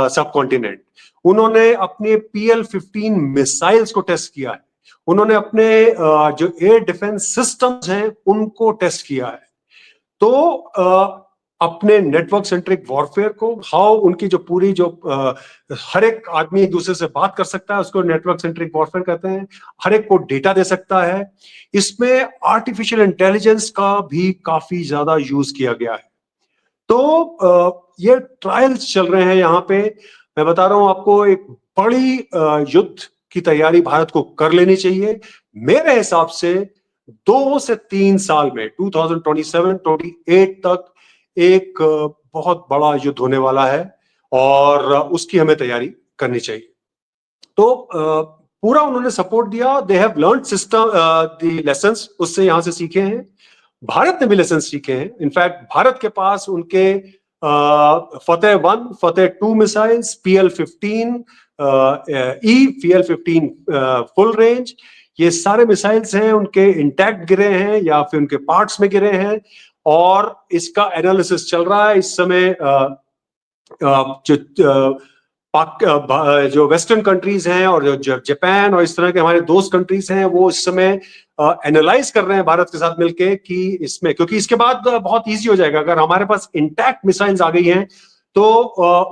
सब कॉन्टिनेंट। उन्होंने अपने PL-15 मिसाइल्स को टेस्ट किया है, उन्होंने अपने जो एयर डिफेंस सिस्टम्स हैं उनको टेस्ट किया है। तो अपने नेटवर्क सेंट्रिक वॉरफेयर को, हाउ उनकी जो पूरी जो हर एक आदमी एक दूसरे से बात कर सकता है, उसको नेटवर्क सेंट्रिक वॉरफेयर कहते हैं। हर एक को डेटा दे सकता है। इसमें आर्टिफिशियल इंटेलिजेंस का भी काफी ज्यादा यूज किया गया है। तो ये ट्रायल्स चल रहे हैं यहाँ पे। मैं बता रहा हूं आपको, एक बड़ी युद्ध की तैयारी भारत को कर लेनी चाहिए। मेरे हिसाब से 2 से 3 साल में 2027-28 तक एक बहुत बड़ा युद्ध होने वाला है और उसकी हमें तैयारी करनी चाहिए। तो पूरा उन्होंने सपोर्ट दिया। They have learned system the lessons, उससे यहां से सीखे हैं। भारत ने भी लेसन सीखे हैं। इनफैक्ट भारत के पास उनके फतेह 1, फतेह 2 मिसाइल्स, PL-15 ई, PL-15 फुल रेंज, ये सारे मिसाइल्स हैं उनके इंटैक्ट गिरे हैं या फिर उनके पार्ट्स में गिरे हैं, और इसका एनालिसिस चल रहा है इस समय। जो वेस्टर्न कंट्रीज हैं और जो जापान और इस तरह के हमारे दोस्त कंट्रीज हैं, वो इस समय एनालाइज कर रहे हैं भारत के साथ मिलके कि इसमें, क्योंकि इसके बाद बहुत इजी हो जाएगा। अगर हमारे पास इंटैक्ट मिसाइल्स आ गई हैं तो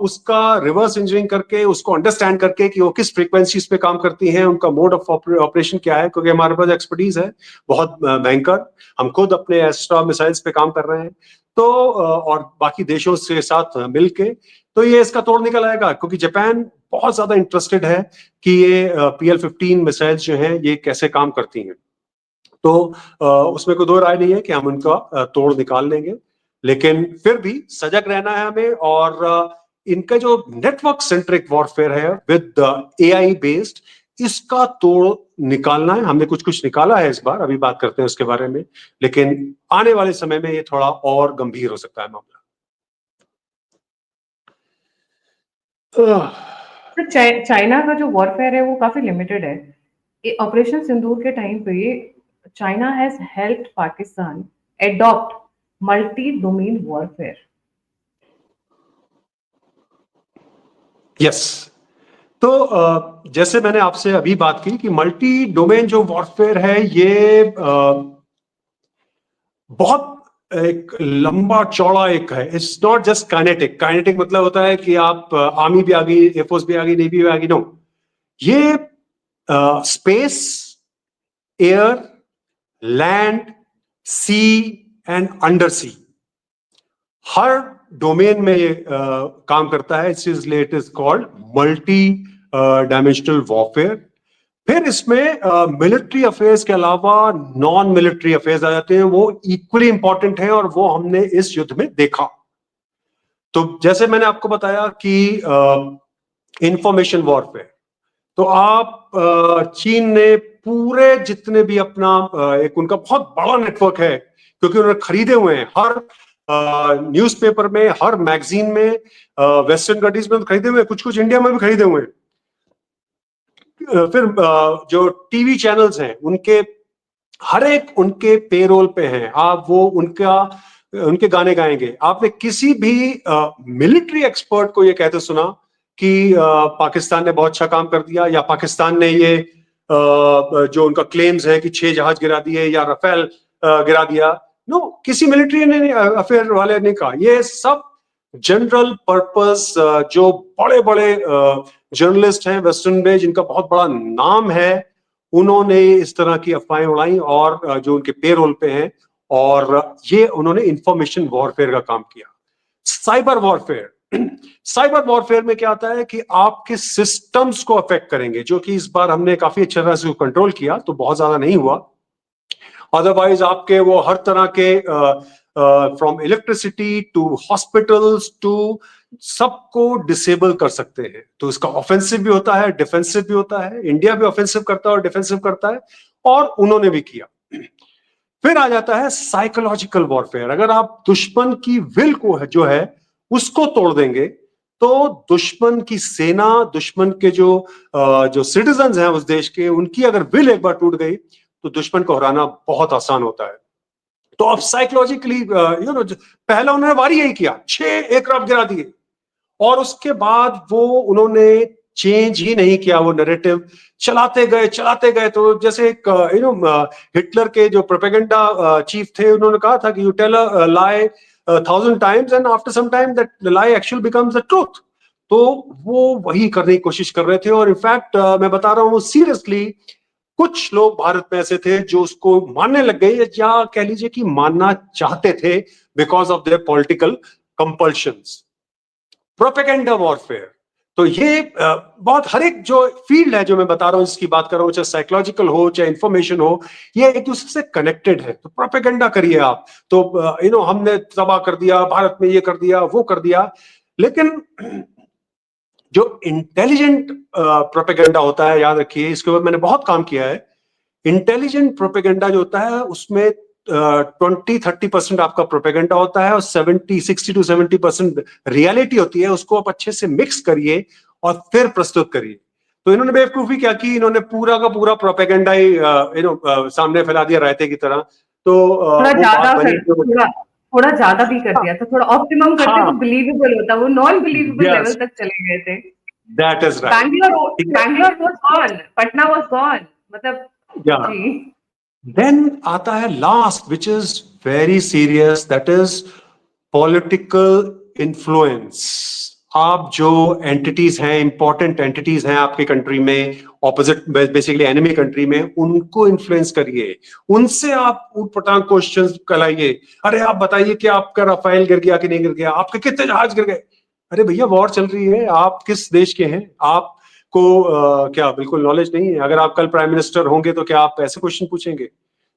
उसका रिवर्स इंजीनियरिंग करके, उसको अंडरस्टैंड करके कि वो किस फ्रीक्वेंसीज पे काम करती हैं, उनका मोड ऑफ ऑपरेशन क्या है, क्योंकि हमारे पास एक्सपर्टीज है बहुत भयंकर। हम खुद अपने एस्ट्रा मिसाइल्स पे काम कर रहे हैं, तो और बाकी देशों से साथ मिलके, तो ये इसका तोड़ निकल आएगा। क्योंकि जापान बहुत ज्यादा इंटरेस्टेड है कि ये PL-15 मिसाइल्स जो हैं ये कैसे काम करती हैं। तो उसमें कोई दो राय नहीं है कि हम उनका तोड़ निकाल लेंगे, लेकिन फिर भी सजग रहना है हमें। और इनका जो नेटवर्क सेंट्रिक वॉरफेयर है विद AI बेस्ड, इसका तोड़ निकालना है। हमने कुछ कुछ निकाला है इस बार, अभी बात करते हैं उसके बारे में, लेकिन आने वाले समय में ये थोड़ा और गंभीर हो सकता है मामला। तो चाइना का जो वॉरफेयर है वो काफी लिमिटेड है। ऑपरेशन सिंदूर के टाइम पे China has helped Pakistan adopt multi domain warfare. Yes, तो जैसे मैंने आपसे अभी बात की कि मल्टी डोमेन जो वॉरफेयर है ये बहुत एक लंबा चौड़ा एक है। It's not just kinetic. Kinetic मतलब होता है कि आप आर्मी भी आ गई, एयरफोर्स भी आ गई, नेवी भी आ गई। नो, ये space, air, land, sea and under sea, हर डोमेन में ये काम करता है। इसलिए it is called multi dimensional warfare. फिर इसमें मिलिट्री अफेयर्स के अलावा नॉन मिलिट्री अफेयर्स आ जाते हैं, वो इक्वली इंपॉर्टेंट है और वो हमने इस युद्ध में देखा। तो जैसे मैंने आपको बताया कि इंफॉर्मेशन वॉरफेयर, तो आप चीन ने पूरे जितने भी अपना एक उनका बहुत बड़ा नेटवर्क है, क्योंकि उन्होंने खरीदे हुए हैं हर न्यूज़पेपर में, हर मैगजीन में, वेस्टर्न कंट्रीज में खरीदे हुए हैं, कुछ कुछ इंडिया में भी खरीदे हुए हैं। फिर जो टीवी चैनल्स हैं उनके हर एक उनके पेरोल पे हैं। आप वो उनके गाने गाएंगे। आपने किसी भी मिलिट्री एक्सपर्ट को ये कहते सुना कि पाकिस्तान ने बहुत अच्छा काम कर दिया, या पाकिस्तान ने ये जो उनका क्लेम्स है कि 6 जहाज गिरा दिए या राफेल गिरा दिया? नो, किसी मिलिट्री ने अफेयर वाले ने कहा। ये सब जनरल पर्पस जो बड़े बड़े जर्नलिस्ट हैं वेस्टर्न में, जिनका बहुत बड़ा नाम है, उन्होंने इस तरह की अफवाहें उड़ाई, और जो उनके पेरोल पे हैं, और ये उन्होंने इंफॉर्मेशन वॉरफेयर का काम किया। साइबर वॉरफेयर, साइबर वॉरफेयर में क्या आता है कि आपके सिस्टम्स को अफेक्ट करेंगे, जो कि इस बार हमने काफी अच्छी तरह से कंट्रोल किया, तो बहुत ज्यादा नहीं हुआ। अदरवाइज आपके वो हर तरह के from electricity to hospitals to सबको डिसेबल कर सकते हैं। तो इसका ऑफेंसिव भी होता है, डिफेंसिव भी होता है। इंडिया भी ऑफेंसिव करता है और डिफेंसिव करता है, और उन्होंने भी किया। फिर आ जाता है साइकोलॉजिकल वॉरफेयर। अगर आप दुश्मन की विल को जो है उसको तोड़ देंगे, तो दुश्मन की सेना, दुश्मन के जो सिटीजन्स हैं उस देश के, उनकी अगर विल एक बार टूट गई तो दुश्मन को हराना बहुत आसान होता है। तो अब साइकोलॉजिकली पहला उन्होंने वारी यही किया, 6 एयरक्राफ्ट गिरा दिए, और उसके बाद वो उन्होंने चेंज ही नहीं किया, वो नैरेटिव चलाते गए। तो जैसे एक हिटलर के जो प्रोपेगेंडा चीफ थे, उन्होंने कहा था कि you tell a lie 1000 times and after some time that lie actually becomes the truth. तो वो वही करने की कोशिश कर रहे थे, और इनफैक्ट मैं बता रहा हूं सीरियसली, कुछ लोग भारत में ऐसे थे जो उसको मानने लग गए, या कह लीजिए कि मानना चाहते थे, because of their political compulsions. Propaganda warfare. तो ये बहुत, हर एक जो फील्ड है जो मैं बता रहा हूं, जिसकी बात कर रहा हूं, चाहे साइकोलॉजिकल हो चाहे इंफॉर्मेशन हो, ये एक दूसरे से कनेक्टेड है। तो प्रोपेगेंडा करिए आप, तो हमने तबाह कर दिया, भारत में ये कर दिया, वो कर दिया। लेकिन जो इंटेलिजेंट प्रोपेगेंडा होता है, याद रखिए, इसके ऊपर मैंने बहुत काम किया है। इंटेलिजेंट प्रोपेगेंडा जो होता है उसमें 20-30% आपका प्रोपेगेंडा होता है, और 60-70% रियलिटी होती है। उसको आप अच्छे से मिक्स करिए और फिर प्रस्तुत करिए। तो इन्होंने बेवकूफी क्या की, इन्होंने पूरा का पूरा प्रोपेगेंडा ही सामने फैला दिया रायते की तरह। तो थोड़ा वो ज्यादा बात बनी कर थोड़ा थोड़ा ज्यादा भी कर दिया था, थोड़ा ऑप्टिमम करते तो हाँ, बिलीवेबल होता, वो नॉन बिलीवेबल लेवल यस, तक चले गए थे। That is right. बैंगलोर ठीक है, Bangalore was gone, Patna was gone, मतलब या जी। देन आता है last, which is very serious, that is political influence. आप जो एंटिटीज हैं, इंपॉर्टेंट एंटिटीज हैं आपके कंट्री में, ऑपोजिट बेसिकली एनिमी कंट्री में, उनको इन्फ्लुएंस करिए। उनसे आप उटपटांग क्वेश्चंस कराइए। अरे आप बताइए कि आपका राफेल गिर गया कि नहीं गिर गया, आपके कितने जहाज गिर गए। अरे भैया, वॉर चल रही है, आप किस देश के हैं? आपको क्या बिल्कुल नॉलेज नहीं है? अगर आप कल प्राइम मिनिस्टर होंगे तो क्या आप ऐसे क्वेश्चन पूछेंगे?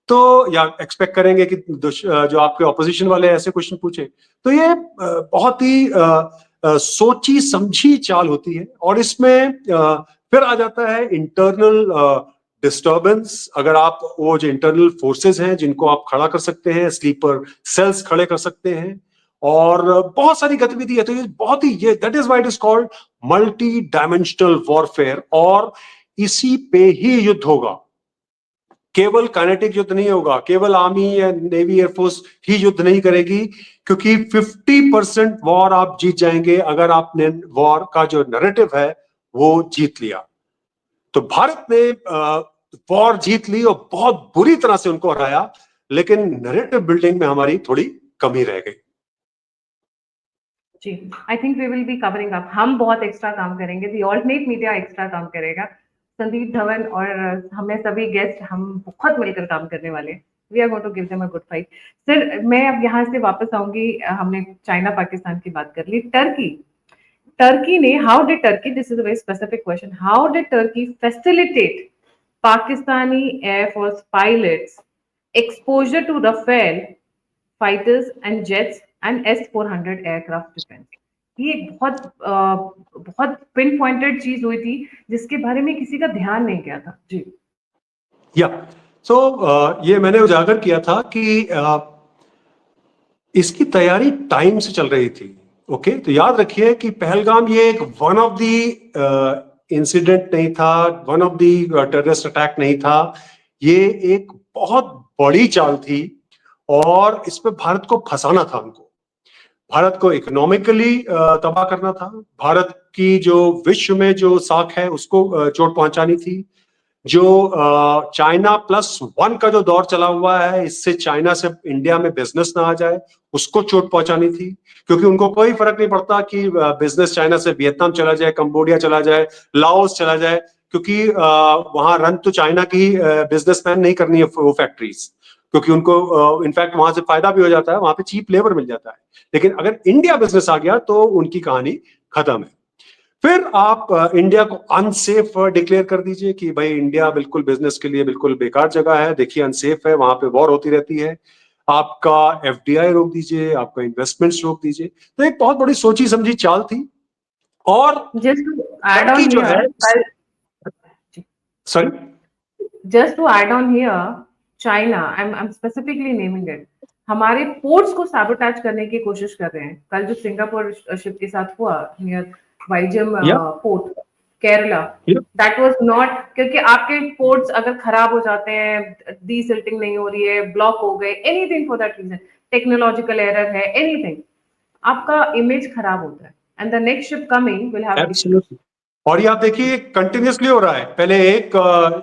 तो या एक्सपेक्ट करेंगे कि जो आपके ऑपोजिशन वाले ऐसे क्वेश्चन पूछे? तो ये बहुत ही सोची समझी चाल होती है। और इसमें फिर आ जाता है इंटरनल डिस्टर्बेंस। अगर आप वो जो इंटरनल फोर्सेस हैं जिनको आप खड़ा कर सकते हैं, स्लीपर सेल्स खड़े कर सकते हैं, और बहुत सारी गतिविधि है। तो ये बहुत ही, ये that is why it is called multi dimensional warfare. और इसी पे ही युद्ध होगा, केवल काइनेटिक युद्ध नहीं होगा, केवल आर्मी या नेवी एयरफोर्स ही युद्ध नहीं करेगी, क्योंकि 50% वॉर आप जीत जाएंगे अगर आपने वॉर का जो नैरेटिव है वो जीत लिया। तो भारत ने वॉर जीत ली और बहुत बुरी तरह से उनको हराया, लेकिन नैरेटिव बिल्डिंग में हमारी थोड़ी कमी रह गई। जी, I think we will be covering up. हम बहुत एक्स्ट्रा काम करेंगे, दी ऑल्टरनेट मीडिया एक्स्ट्रा काम करेगा। संदीप धवन और हमें सभी गेस्ट, हम बहुत मिलकर काम करने वाले हैं। We are going to give them a good fight. Sir, मैं अब यहाँ से वापस आऊंगी। हमने चाइना पाकिस्तान की बात कर ली। टर्की टर्की ने, how did Turkey, this is a very specific question, how did Turkey facilitate Pakistani air force pilots exposure to Rafale fighters and jets and S-400 aircraft defence? ये एक बहुत पिन पॉइंटेड चीज हुई थी जिसके बारे में किसी का ध्यान नहीं गया था। जी। या सो ये मैंने उजागर किया था कि इसकी तैयारी टाइम से चल रही थी। ओके, तो याद रखिए कि पहलगाम ये एक वन ऑफ द इंसिडेंट नहीं था, one of the terrorist attack नहीं था। ये एक बहुत बड़ी चाल थी, और इसमें भारत को फंसाना था उनको। भारत को इकोनॉमिकली तबाह करना था, भारत की जो विश्व में जो साख है उसको चोट पहुंचानी थी। जो चाइना प्लस वन का जो दौर चला हुआ है, इससे चाइना से इंडिया में बिजनेस ना आ जाए, उसको चोट पहुंचानी थी। क्योंकि उनको कोई फर्क नहीं पड़ता कि बिजनेस चाइना से वियतनाम चला जाए, कंबोडिया चला जाए, लाओस चला जाए, क्योंकि वहां रन तो चाइना की बिजनेसमैन नहीं करनी है वो फैक्ट्रीज, क्योंकि उनको इनफैक्ट वहां से फायदा भी हो जाता है, वहां पे चीप लेबर मिल जाता है। लेकिन अगर इंडिया बिजनेस आ गया तो उनकी कहानी खत्म है। फिर आप इंडिया को अनसेफ डिक्लेयर कर दीजिए कि भाई इंडिया बिल्कुल बिजनेस के लिए बिल्कुल बेकार जगह है, देखिए अनसेफ है, वहां पे वॉर होती रहती है। आपका FDI रोक दीजिए, आपका इन्वेस्टमेंट्स रोक दीजिए। तो एक बहुत बड़ी सोची समझी चाल थी। और Just to add Turkey on जो है, here, sorry, just to add on here, China, I'm specifically naming it, हमारे पोर्ट्स को सैबोटेज करने की कोशिश कर रहे हैं। कल जो सिंगापुर शिप के साथ हुआ नियर वाइजम या port, Kerala, that was not, क्योंकि आपके पोर्ट्स अगर खराब हो जाते हैं, डीसिल्टिंग नहीं हो रही है, ब्लॉक हो गए, anything for that reason, technological error है, एनीथिंग, आपका इमेज खराब होता है, and the next ship coming will have absolutely. और ये आप देखिए कंटिन्यूसली हो रहा है। पहले एक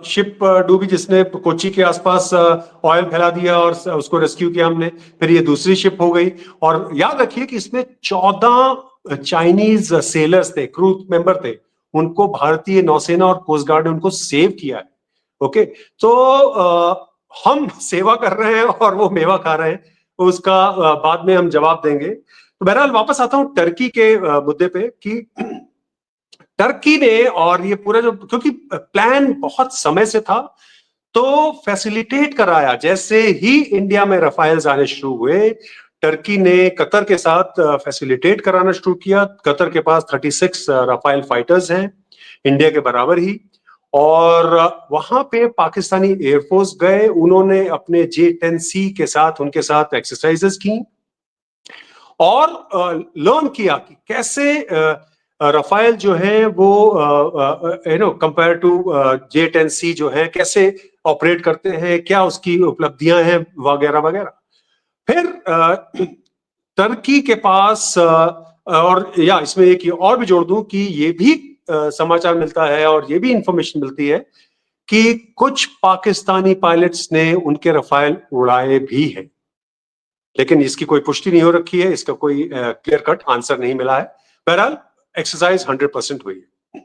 शिप डूबी जिसने कोची के आसपास ऑयल फैला दिया और उसको रेस्क्यू किया हमने, फिर ये दूसरी शिप हो गई। और याद रखिए कि इसमें 14 चाइनीज सेलर्स थे, क्रू मेंबर थे, उनको भारतीय नौसेना और कोस्ट गार्ड ने उनको सेव किया है। ओके, तो हम सेवा कर रहे हैं और वो मेवा खा रहे हैं, तो उसका बाद में हम जवाब देंगे। तो बहरहाल वापस आता हूं टर्की के मुद्दे पे कि टर्की ने, और ये पूरा जो, क्योंकि प्लान बहुत समय से था, तो फैसिलिटेट कराया। जैसे ही इंडिया में रफाइल्स आने शुरू हुए, टर्की ने कतर के साथ फैसिलिटेट कराना शुरू किया। कतर के पास 36 रफाइल फाइटर्स हैं, इंडिया के बराबर ही। और वहां पे पाकिस्तानी एयरफोर्स गए, उन्होंने अपने J-10C के साथ उनके साथ एक्सरसाइजेस की और लर्न किया कि कैसे रफाइल जो है वो कंपेयर टू J-10C जो है कैसे ऑपरेट करते हैं, क्या उसकी उपलब्धियां हैं वगैरह वगैरह। फिर टर्की के पास और या इसमें एक और भी जोड़ दूं कि ये भी समाचार मिलता है और ये भी इंफॉर्मेशन मिलती है कि कुछ पाकिस्तानी पायलट्स ने उनके रफाइल उड़ाए भी हैं, लेकिन इसकी कोई पुष्टि नहीं हो रखी है, इसका कोई क्लियर कट आंसर नहीं मिला है। बहरहाल एक्सरसाइज 100% हुई है।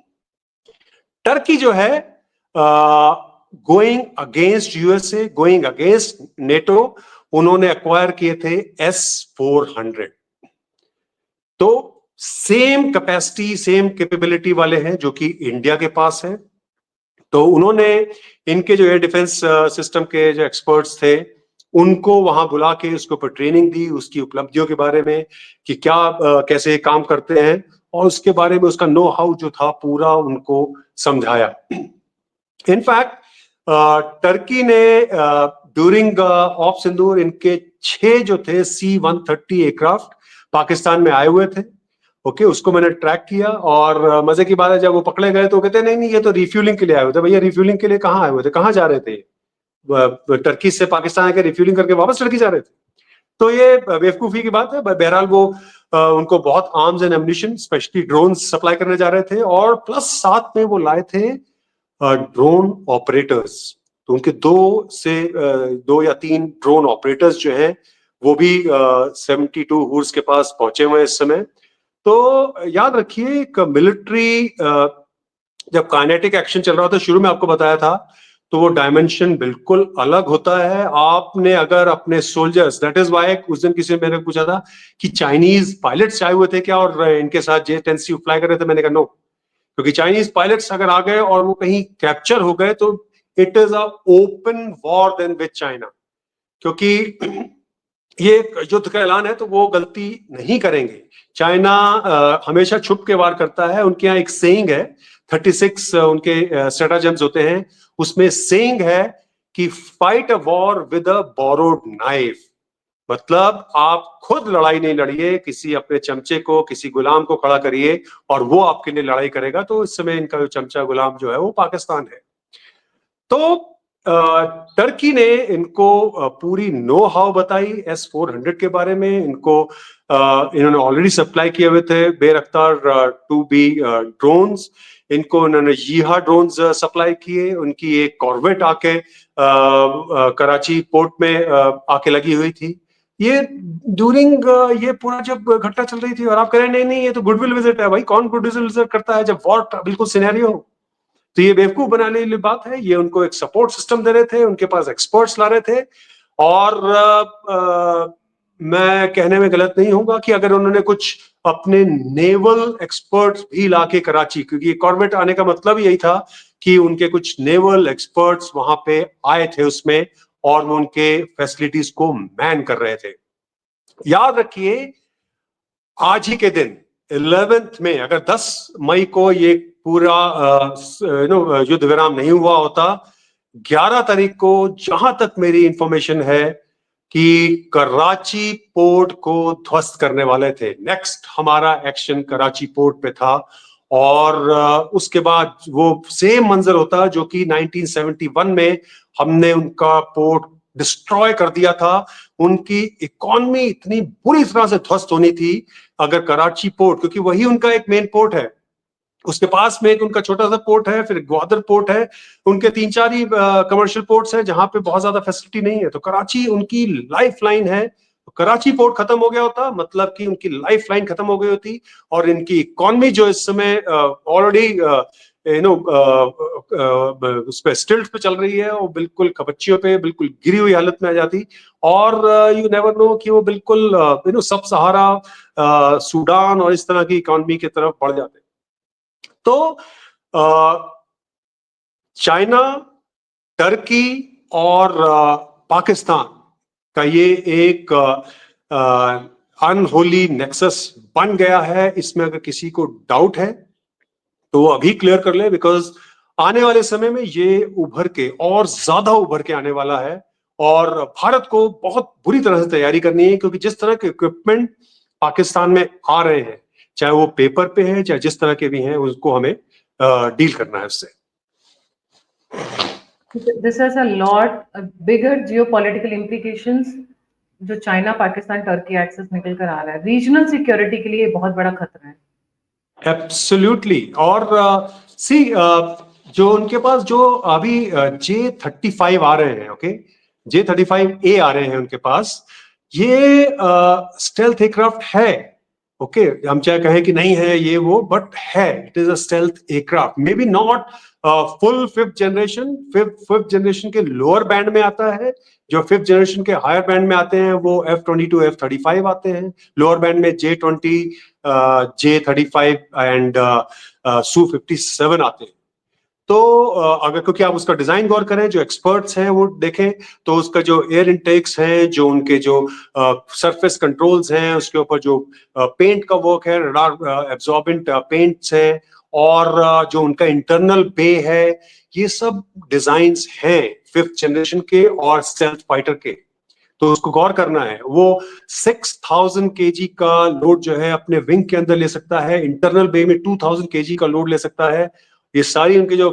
टर्की जो है going against USA, going against NATO, उन्होंने एक्वायर किए थे S-400। तो सेम कैपेसिटी, सेम कैपेबिलिटी वाले हैं जो कि इंडिया के पास है। तो उन्होंने इनके जो एयर डिफेंस सिस्टम के जो एक्सपर्ट्स थे, उनको वहां बुला के उसके ऊपर ट्रेनिंग दी, उसकी उपलब्धियों के बारे में कि क्या कैसे काम करते हैं, और उसके बारे में उसका नो हाउ जो था पूरा उनको समझाया। इनफैक्ट टर्की ने ड्यूरिंग ऑफ सिंदूर इनके 6 जो थे C-130 एयरक्राफ्ट पाकिस्तान में आए हुए थे। ओके, उसको मैंने ट्रैक किया और मजे की बात है, जब वो पकड़े गए तो कहते नहीं नहीं ये तो रिफ्यूलिंग के लिए आए हुए थे। भैया रिफ्यूलिंग के लिए कहाँ आए हुए थे, कहाँ जा रहे थे? टर्की से पाकिस्तान आके रिफ्यूलिंग करके वापस टर्की जा रहे थे। तो ये बेवकूफी की बात है। बहरहाल वो उनको बहुत arms and ammunition, specially drone supply करने जा रहे थे, और प्लस साथ में वो लाए थे ड्रोन ऑपरेटर्स। तो उनके 2 या 3 ड्रोन ऑपरेटर्स जो हैं वो भी 72 हुर्स के पास पहुंचे हुए हैं इस समय। तो याद रखिए, एक मिलिट्री जब काइनेटिक एक्शन चल रहा था, शुरू में आपको बताया था, तो वो डायमेंशन बिल्कुल अलग होता है। आपने अगर अपने सोल्जर्स, दैट इज वाई उस दिन किसी ने मेरे को पूछा था कि चाइनीज पायलट्स आए हुए थे क्या और इनके साथ J-10C फ्लाई कर रहे थे, मैंने कहा नो, क्योंकि चाइनीज पायलट्स अगर आ गए और वो कहीं कैप्चर हो गए तो it is a open war then with China, क्योंकि ये युद्ध का ऐलान है तो वो गलती नहीं करेंगे। चाइना हमेशा छुप के वार करता है। उनके यहाँ एक सेइंग है, 36 उनके स्ट्रेटजम्स होते हैं, उसमें सेइंग है कि fight a war with a borrowed knife. मतलब आप खुद लड़ाई नहीं लड़िए, किसी अपने चमचे को, किसी गुलाम को खड़ा करिए और वो आपके लिए लड़ाई करेगा। तो इस समय इनका जो चमचा गुलाम जो है वो पाकिस्तान है। तो टर्की ने इनको पूरी नो हाउ बताई S-400 के बारे में। इनको इन्होंने ऑलरेडी सप्लाई किए हुए थे Bayraktar 2B ड्रोन्स, इनको उन्होंने यीहा ड्रोन्स सप्लाई किए। उनकी एक कॉर्वेट आके कराची पोर्ट में आके लगी हुई थी। ये ड्यूरिंग ये पूरा जब घटना चल रही थी, और आप कह रहे हैं नहीं नहीं ये तो गुडविल विजिट है। भाई कौन गुडविल विजिट करता है जब वॉर बिल्कुल सिनेरियो हो? तो ये बेवकूफ बनाने वाली बात है। ये उनको एक सपोर्ट सिस्टम दे रहे थे, उनके पास एक्सपर्ट्स ला रहे थे। और मैं कहने में गलत नहीं होगा कि अगर उन्होंने कुछ अपने नेवल एक्सपर्ट्स भी लाके कराची, क्योंकि कॉर्वेट आने का मतलब यही था कि उनके कुछ नेवल एक्सपर्ट्स वहां पे आए थे उसमें, और वो उनके फैसिलिटीज को मैन कर रहे थे। याद रखिए, आज ही के दिन 11 में, अगर 10 मई को ये पूरा युद्ध विराम नहीं हुआ होता, 11 तारीख को जहां तक मेरी इंफॉर्मेशन है कि कराची पोर्ट को ध्वस्त करने वाले थे। नेक्स्ट हमारा एक्शन कराची पोर्ट पे था, और उसके बाद वो सेम मंजर होता जो कि 1971 में हमने उनका पोर्ट डिस्ट्रॉय कर दिया था। उनकी इकोनॉमी इतनी बुरी तरह से ध्वस्त होनी थी अगर कराची पोर्ट, क्योंकि वही उनका एक मेन पोर्ट है, उसके पास में एक उनका छोटा सा पोर्ट है, फिर ग्वादर पोर्ट है, उनके 3-4 ही कमर्शियल पोर्ट्स हैं जहां पे बहुत ज्यादा फैसिलिटी नहीं है। तो कराची उनकी लाइफ लाइन है। तो कराची पोर्ट खत्म हो गया होता, मतलब कि उनकी लाइफ लाइन खत्म हो गई होती, और इनकी इकोनॉमी जो इस समय ऑलरेडी उस पे स्टिल्ट पे चल रही है, वो बिल्कुल कबच्चियों पे बिल्कुल गिरी हुई हालत में आ जाती, और यू नेवर नो कि वो बिल्कुल सब सहारा सूडान और इस तरह की इकोनॉमी की तरफ बढ़ जाते। तो चाइना, टर्की और पाकिस्तान का ये एक अनहोली नेक्सस बन गया है। इसमें अगर किसी को डाउट है तो वो अभी क्लियर कर ले, बिकॉज आने वाले समय में ये उभर के और ज्यादा उभर के आने वाला है, और भारत को बहुत बुरी तरह से तैयारी करनी है, क्योंकि जिस तरह के इक्विपमेंट पाकिस्तान में आ रहे हैं, चाहे वो पेपर पे है चाहे जिस तरह के भी हैं, उसको हमें डील करना है उससे। This has a lot bigger geopolitical implications जो चाइना पाकिस्तान टर्की एक्सेस निकल कर आ रहा है, रीजनल सिक्योरिटी के लिए बहुत बड़ा खतरा है। एब्सोल्युटली। और सी जो उनके पास जो अभी J-35 आ रहे हैं, ओके, J-35A आ रहे हैं उनके पास, ये स्टेल्थ एयरक्राफ्ट है, ओके, हम चाहे कहें कि नहीं है ये वो, बट है, it is a stealth aircraft, may be not full fifth generation के लोअर बैंड में आता है। जो फिफ्थ जनरेशन के हायर बैंड में आते हैं वो F-22, F-35 आते हैं। लोअर बैंड में J-20, J-35 एंड Su-57 आते हैं। तो अगर, क्योंकि आप उसका डिजाइन गौर करें, जो एक्सपर्ट्स हैं वो देखें, तो उसका जो एयर इनटेक्स हैं, जो उनके जो सरफेस कंट्रोल्स हैं, उसके ऊपर जो पेंट का वर्क है, रडार एब्जॉर्बेंट पेंट्स हैं, और जो उनका इंटरनल बे है, ये सब डिजाइन्स हैं फिफ्थ जनरेशन के और स्टेल्थ फाइटर के। तो उसको गौर करना है, वो 6000 kg का लोड जो है अपने विंग के अंदर ले सकता है, इंटरनल बे में 2000 kg का लोड ले सकता है। ये सारी उनके जो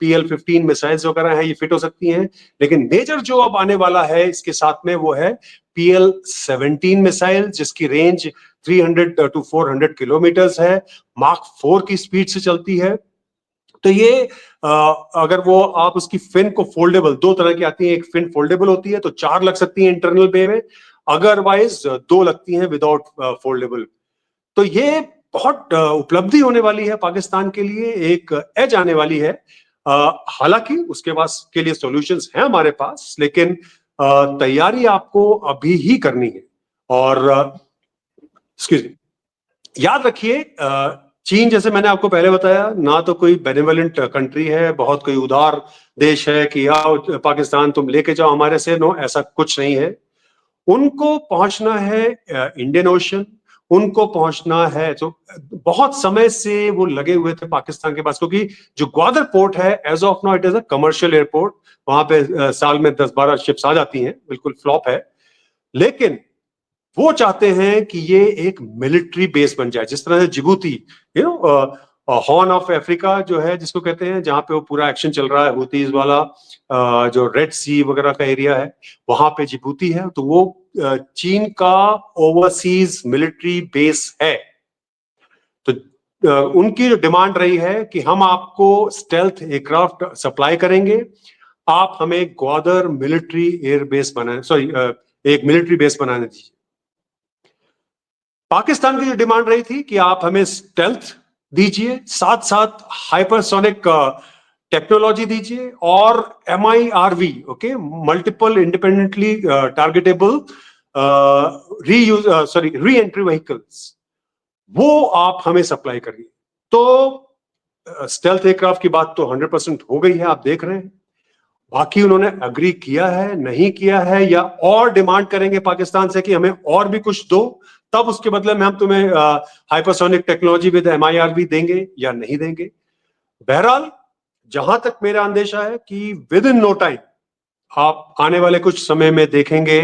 PL-15 मिसाइल्स वगैरह हैं, ये फिट हो सकती हैं। लेकिन मेजर जो अब आने वाला है इसके साथ में, वो है PL-17 मिसाइल, जिसकी रेंज 300 to 400 किलोमीटर्स है, मार्क 4 की स्पीड से चलती है। तो ये अगर वो आप उसकी फिन को फोल्डेबल, दो तरह की आती है, एक फिन फोल्डेबल होती है तो 4 लग सकती है इंटरनल बे में, अदरवाइज 2 लगती हैं विदाउट फोल्डेबल। तो ये बहुत उपलब्धि होने वाली है पाकिस्तान के लिए, एक एज आने वाली है। हालांकि उसके पास के लिए सॉल्यूशंस हैं हमारे पास, लेकिन तैयारी आपको अभी ही करनी है। और एक्सक्यूज मी, याद रखिए, चीन, जैसे मैंने आपको पहले बताया, ना तो कोई बेनेवलेंट कंट्री है, बहुत कोई उदार देश है कि आओ पाकिस्तान तुम लेके जाओ हमारे से, नो, ऐसा कुछ नहीं है। उनको पहुंचना है इंडियन ओशन, उनको पहुंचना है, तो बहुत समय से वो लगे हुए थे पाकिस्तान के पास, क्योंकि जो ग्वादर पोर्ट है, as of now it is a commercial airport, वहां पे साल में 10-12 शिप्स आ जाती हैं, बिल्कुल फ्लॉप है। लेकिन वो चाहते हैं कि ये एक मिलिट्री बेस बन जाए, जिस तरह से जिबूती, हॉर्न ऑफ अफ्रीका जो है जिसको कहते हैं, जहां पे वो पूरा एक्शन चल रहा है हुतीज वाला, जो रेड सी वगैरह का एरिया है, वहां पे जिबूती है, तो वो चीन का ओवरसीज मिलिट्री बेस है। तो उनकी जो डिमांड रही है कि हम आपको स्टेल्थ एयरक्राफ्ट सप्लाई करेंगे, आप हमें ग्वादर मिलिट्री एयर बेस बनाने, सॉरी, एक मिलिट्री बेस बनाने दीजिए। पाकिस्तान की जो डिमांड रही थी कि आप हमें स्टेल्थ दीजिए, साथ साथ हाइपरसोनिक टेक्नोलॉजी दीजिए, और MIRV, okay, multiple independently targetable re entry vehicles, वो आप हमें सप्लाई करिए। तो स्टेल्थ एयरक्राफ्ट की बात तो 100% हो गई है, आप देख रहे हैं। बाकी उन्होंने अग्री किया है, नहीं किया है, या और डिमांड करेंगे पाकिस्तान से कि हमें और भी कुछ दो, तब उसके बदले में हम तुम्हें हाइपरसोनिक टेक्नोलॉजी विद MIR भी देंगे या नहीं देंगे। बहरहाल जहां तक मेरा अंदेशा है कि विद इन नो टाइम आप आने वाले कुछ समय में देखेंगे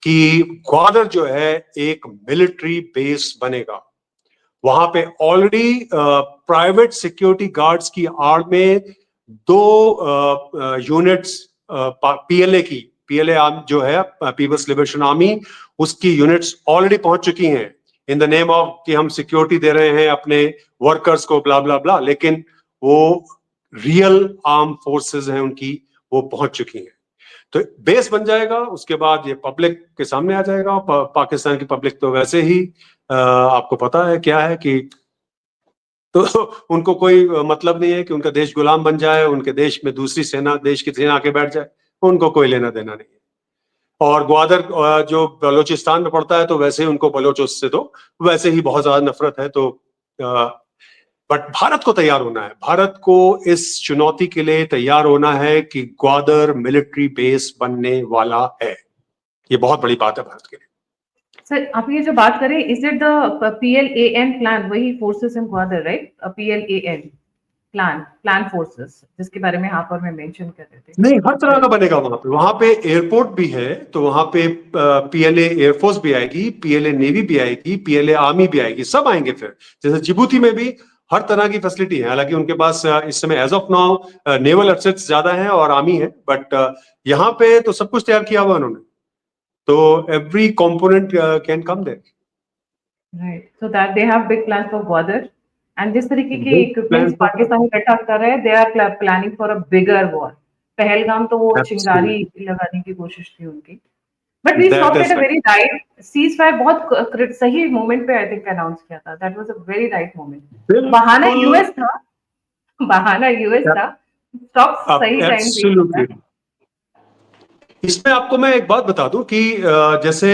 कि ग्वादर जो है एक मिलिट्री बेस बनेगा। वहां पे ऑलरेडी प्राइवेट सिक्योरिटी गार्ड्स की आड़ में 2 यूनिट्स PLA जो है पीपल्स लिबरेशन आर्मी, उसकी यूनिट्स ऑलरेडी पहुंच चुकी हैं इन द नेम ऑफ कि हम सिक्योरिटी दे रहे हैं अपने वर्कर्स को, ब्ला ब्ला ब्ला, लेकिन वो रियल आर्म फोर्सेस हैं उनकी, वो पहुंच चुकी हैं। तो बेस बन जाएगा, उसके बाद ये पब्लिक के सामने आ जाएगा। पाकिस्तान की पब्लिक तो वैसे ही आपको पता है क्या है कि तो उनको कोई मतलब नहीं है कि उनका देश गुलाम बन जाए, उनके देश में दूसरी सेना, देश की सेना आके बैठ जाए, उनको कोई लेना देना नहीं है। और ग्वादर जो बलोचिस्तान में पड़ता है, तो वैसे ही उनको बलोचों से तो वैसे ही बहुत ज्यादा नफरत है। तो बट भारत को तैयार होना है, भारत को इस चुनौती के लिए तैयार होना है कि ग्वादर मिलिट्री बेस बनने वाला है। ये बहुत बड़ी बात है भारत के लिए। सर, आप ये जो बात करें, is it the PLAN plan, वही forces in Gwadar, right? PLAN plan forces, जिसके बारे में आप और मैं मेंशन कर रहे थे। नहीं, हर तरह का बनेगा वहां पे एयरपोर्ट भी है, तो वहां पे PLA एयरफोर्स भी आएगी, PLA नेवी भी आएगी, PLA आर्मी भी आएगी, सब आएंगे। फिर जैसे जिबूती में भी हर तरह की फैसिलिटी है, हालांकि उनके पास इस समय as of now naval assets ज्यादा है और आर्मी है, बट यहाँ पे तो सब कुछ तैयार किया हुआ उन्होंने, तो every component can come there. Right, so that they have big plan for Gwadar, and जिस तरीके के Big equipments plans for- Pakistan इकट्ठा कर रहे हैं, they are planning for a bigger war. Pahalgam तो वो चिंगारी लगाने की कोशिश थी उनकी, but we That stopped is at a right. Very right ceasefire. बहुत सही मोमेंट पे आई थिंक अनाउंस किया था, that was a very right moment. बहाना बिल्कुल। यूएस था, बहाना यूएस था, स्टॉप सही टाइम पे किया। एब्सोल्युटली। इसमें आपको मैं एक बात बता दूं कि जैसे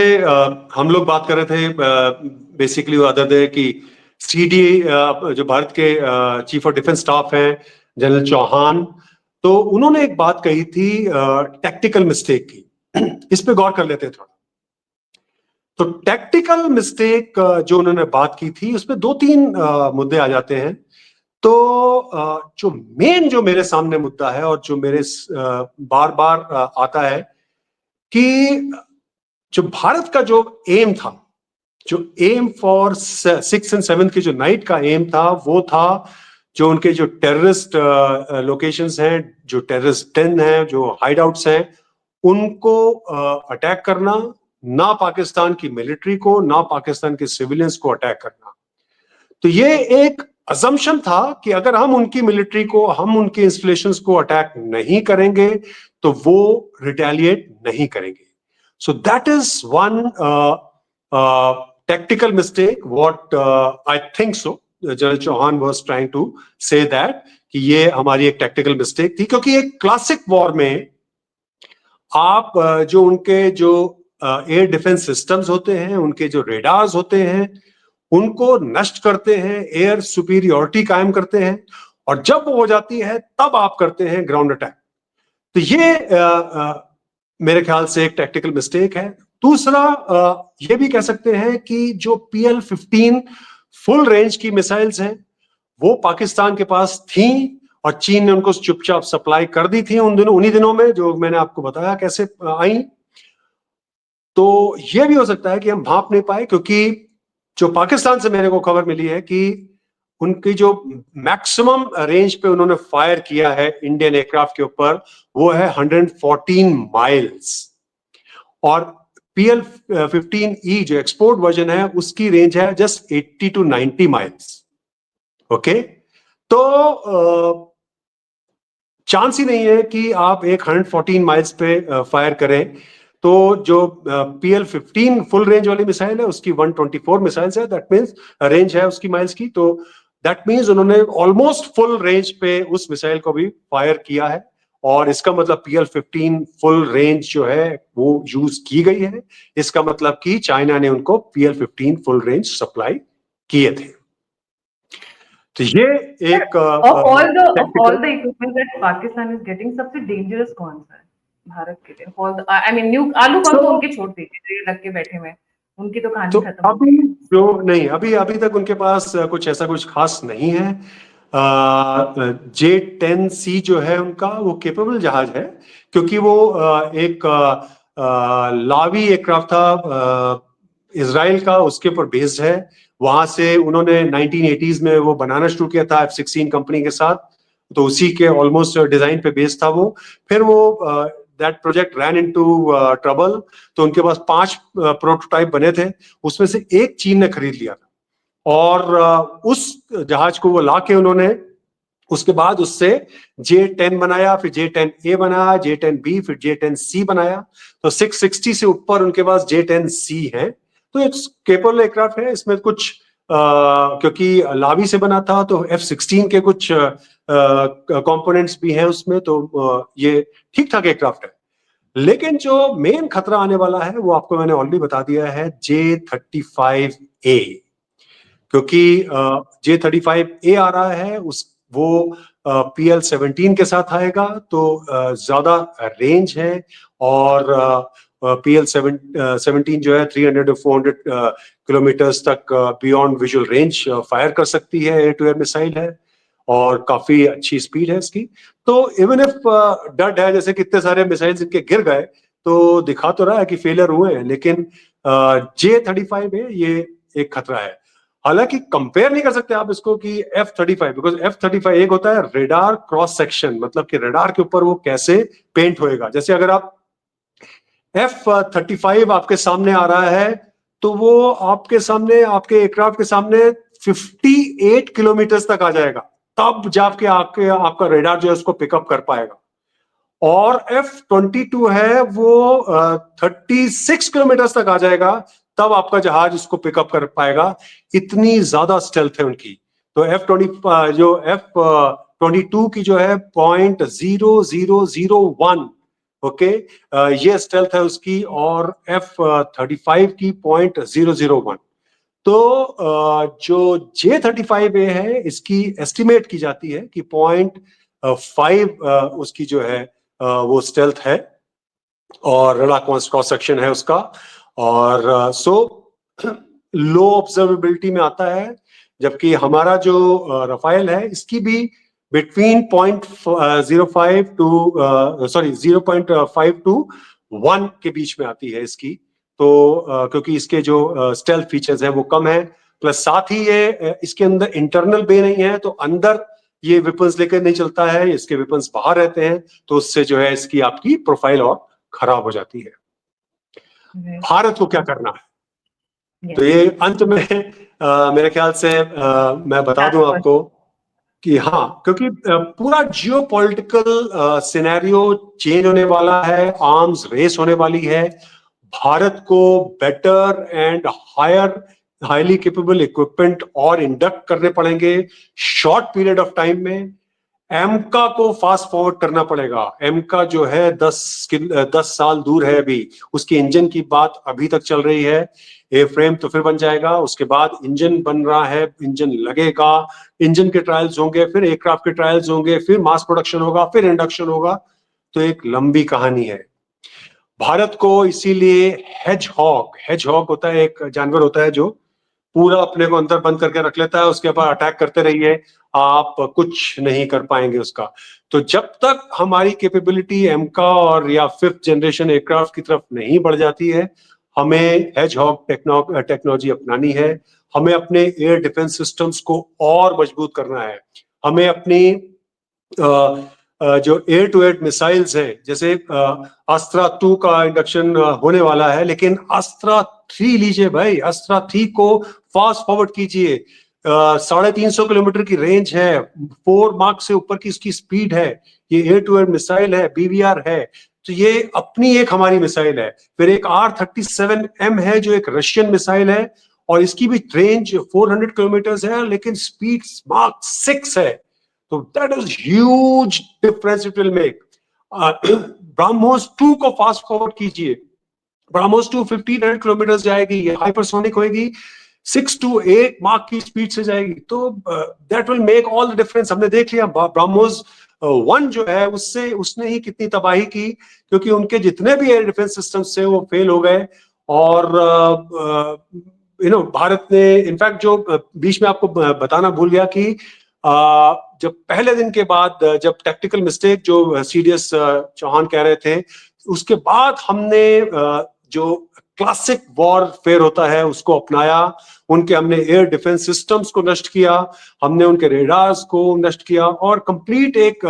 हम लोग बात कर रहे थे बेसिकली अदर डे कि CDA जो भारत के चीफ ऑफ डिफेंस स्टाफ हैं, जनरल चौहान, तो उन्होंने एक बात कही थी टैक्टिकल मिस्टेक की। इस पे गौर कर लेते हैं थोड़ा। तो टैक्टिकल मिस्टेक जो उन्होंने बात की थी, उसमें 2-3 मुद्दे आ जाते हैं। तो जो मेन जो मेरे सामने मुद्दा है और जो मेरे बार बार आता है कि जो भारत का जो एम था, जो एम फॉर 6 और 7 की जो नाइट का एम था, वो था जो उनके जो टेररिस्ट लोकेशंस हैं, जो टेररिस्ट डेन हैं, जो हाइडआउट्स हैं, उनको अटैक करना, ना पाकिस्तान की मिलिट्री को, ना पाकिस्तान के सिविलियंस को अटैक करना। तो ये एक असम्पशन था कि अगर हम उनकी मिलिट्री को, हम उनके इंस्टॉलेशंस को अटैक नहीं करेंगे तो वो रिटेलिएट नहीं करेंगे। So that is one tactical mistake what I think so general Chauhan was trying to say that कि ये हमारी एक टेक्निकल मिस्टेक थी, क्योंकि एक क्लासिक वॉर में आप जो उनके जो एयर डिफेंस सिस्टम्स होते हैं, उनके जो रेडार्स होते हैं, उनको नष्ट करते हैं, एयर सुपीरियोरिटी कायम करते हैं, और जब वो हो जाती है तब आप करते हैं ग्राउंड अटैक। तो ये मेरे ख्याल से एक टैक्टिकल मिस्टेक है। दूसरा ये भी कह सकते हैं कि जो PL-15 फुल रेंज की मिसाइल्स हैं, वो पाकिस्तान के पास थी और चीन ने उनको चुपचाप सप्लाई कर दी थी उन्हीं दिनों में, जो मैंने आपको बताया कैसे आई। तो ये भी हो सकता है कि हम भांप नहीं पाए, क्योंकि जो पाकिस्तान से मेरे को खबर मिली है कि उनकी जो मैक्सिमम रेंज पे उन्होंने फायर किया है इंडियन एयरक्राफ्ट के ऊपर, वो है 114 माइल्स, और PL-15E जो एक्सपोर्ट वर्जन है, उसकी रेंज है जस्ट 80 to 90 माइल्स। ओके, तो चांस ही नहीं है कि आप एक 114 माइल्स पे फायर करें। तो जो PL-15 फुल रेंज वाली मिसाइल है, उसकी 124 मिसाइल्स है, दैट मींस रेंज है उसकी माइल्स की, तो दैट मींस उन्होंने ऑलमोस्ट फुल रेंज पे उस मिसाइल को भी फायर किया है, और इसका मतलब PL-15 फुल रेंज जो है वो यूज की गई है। इसका मतलब कि चाइना ने उनको PL-15 फुल रेंज सप्लाई किए थे। तो ये एक of all the tactical equipment that Pakistan is getting, सबसे dangerous कौन सा है भारत के लिए? All the, I mean, आलू बम तो तो उनके छोड़ दीजिए, जो ये लग के बैठे हुए हैं, उनकी तो कहानी तो खत्म हो अभी गई है। जो नहीं, अभी अभी तक उनके पास कुछ ऐसा कुछ खास नहीं है। J-10C जो है उनका, वो केपेबल जहाज है, क्योंकि वो एक लावी एयरक्राफ्ट था इजराइल का, उसके ऊपर बेस्ड है। वहां से उन्होंने 1980s में वो बनाना शुरू किया था F-16 कंपनी के साथ, तो उसी के ऑलमोस्ट डिजाइन पे बेस्ड था वो। फिर वो that project ran into trouble, तो उनके पास 5 प्रोटोटाइप बने थे, उसमें से एक चीन ने खरीद लिया था, और उस जहाज को वो लाके उन्होंने उसके बाद उससे J-10 बनाया, फिर J-10A बनाया, J-10B, फिर J-10C बनाया। तो 660 से ऊपर उनके पास J-10C है। तो एक केपेबल एयरक्राफ्ट है। इसमें कुछ क्योंकि लावी से बना था, तो F-16 के कुछ कंपोनेंट्स भी हैं उसमें, तो ये ठीक ठाक एयरक्राफ्ट है। लेकिन जो मेन खतरा आने वाला है वो आपको मैंने ऑलरेडी बता दिया है, J-35A। क्योंकि J-35A आ रहा है, वो PL-17 के साथ आएगा, तो ज्यादा रेंज है, और PL-17 जो है 300 to 400 किलोमीटर्स तक बियॉन्ड विजुअल रेंज फायर कर सकती है, एयर टू एयर मिसाइल है, और काफी अच्छी स्पीड है इसकी। तो इवन इफ डट है, जैसे कितने सारे मिसाइल्स इनके गिर गए, तो दिखा तो रहा है कि फेलियर हुए हैं, लेकिन J-35 है, ये एक खतरा है। हालांकि कंपेयर नहीं कर सकते आप इसको कि F-35, बिकॉज F-35 एक होता है रेडार क्रॉस सेक्शन, मतलब कि रेडार के ऊपर वो कैसे पेंट होएगा। जैसे अगर आप F-35 आपके सामने आ रहा है, तो वो आपके सामने, आपके एयरक्राफ्ट के सामने 58 किलोमीटर तक आ जाएगा, तब जाके आपका रेडार जो है उसको पिकअप कर पाएगा। और F-22 है, वो 36 किलोमीटर तक आ जाएगा, तब आपका जहाज उसको पिकअप कर पाएगा। इतनी ज्यादा स्टेल्थ है उनकी। तो F-22 की जो है 0.0001, ओके, ये स्टेल्थ है उसकी, और F-35 की 0.001। तो जो J-35A है, इसकी एस्टिमेट की जाती है कि 0.5 उसकी जो है वो स्टेल्थ है, और रेडार क्रॉस सेक्शन है उसका, और सो लो ऑब्जर्वेबिलिटी में आता है। जबकि हमारा जो रफाइल है, इसकी भी बिटवीन 0.05 टू 0.5 टू 1 के बीच में आती है इसकी। तो क्योंकि इसके जो स्टेल्थ फीचर्स हैं वो कम है, प्लस साथ ही ये इसके अंदर इंटरनल बे नहीं है, तो अंदर ये वेपन्स लेकर नहीं चलता है, इसके वेपन्स बाहर रहते हैं, तो उससे जो है इसकी आपकी प्रोफाइल और खराब हो जाती है। भारत को क्या करना है? तो ये अंत में मेरे ख्याल से मैं बता दूं आपको कि हाँ, क्योंकि पूरा जियो पॉलिटिकल सिनेरियो चेंज होने वाला है, आर्म्स रेस होने वाली है। भारत को better and highly capable equipment और इंडक्ट करने पड़ेंगे शॉर्ट पीरियड ऑफ टाइम में। एमका को फास्ट फॉरवर्ड करना पड़ेगा। एमका जो है 10 साल दूर है अभी, उसकी इंजन की बात अभी तक चल रही है। ए फ्रेम तो फिर बन जाएगा, उसके बाद इंजन बन रहा है, इंजन लगेगा, इंजन के ट्रायल्स होंगे, फिर एयरक्राफ्ट के ट्रायल्स होंगे, फिर मास प्रोडक्शन होगा, फिर इंडक्शन होगा। तो एक लंबी कहानी है। भारत को इसीलिए हेज हॉग होता है, एक जानवर होता है जो पूरा अपने को अंदर बंद करके रख लेता है, उसके ऊपर अटैक करते रहिए, आप कुछ नहीं कर पाएंगे उसका। तो जब तक हमारी कैपेबिलिटी एमका और या 5th जनरेशन एयरक्राफ्ट की तरफ नहीं बढ़ जाती है, हमें हेज हॉग टेक्नोलॉजी अपनानी है। हमें अपने एयर डिफेंस सिस्टम्स को और मजबूत करना है। हमें अपनी जो एयर टू एयर मिसाइल्स हैं, जैसे अस्त्रा 2 का इंडक्शन होने वाला है, लेकिन अस्त्रा 3 लीजिए भाई, अस्त्रा 3 को फास्ट फॉरवर्ड कीजिए। 350 किलोमीटर की रेंज है, 4 मार्क से ऊपर की इसकी स्पीड है, ये एयर टू एयर मिसाइल है, BVR है। तो ये अपनी एक हमारी मिसाइल है। फिर एक R-37M है जो एक रशियन मिसाइल है, और इसकी भी रेंज 400 किलोमीटर है, लेकिन स्पीड मार्क 6 है। तो that is huge difference it will make. BrahMos 2 को फास्ट फॉरवर्ड कीजिए, ब्रह्मोस 2 1500 किलोमीटर जाएगी, ये हाइपरसोनिक होगी, 6 to 8 मार्क की स्पीड से जाएगी, तो that will make all the difference. हमने देख लिया ब्रह्मोस 1 जो है उसने ही कितनी तबाही की, क्योंकि उनके जितने भी एयर डिफेंस सिस्टम्स थे वो फेल हो गए। और भारत ने इनफैक्ट जो बीच में आपको बताना भूल गया कि जब पहले दिन के बाद जब टैक्टिकल मिस्टेक जो सीडीएस चौहान कह रहे थे, उसके बाद हमने जो क्लासिक वॉरफेयर होता है उसको अपनाया। हमने एयर डिफेंस सिस्टम्स को नष्ट किया, हमने उनके रेडार्स को नष्ट किया, और कंप्लीट एक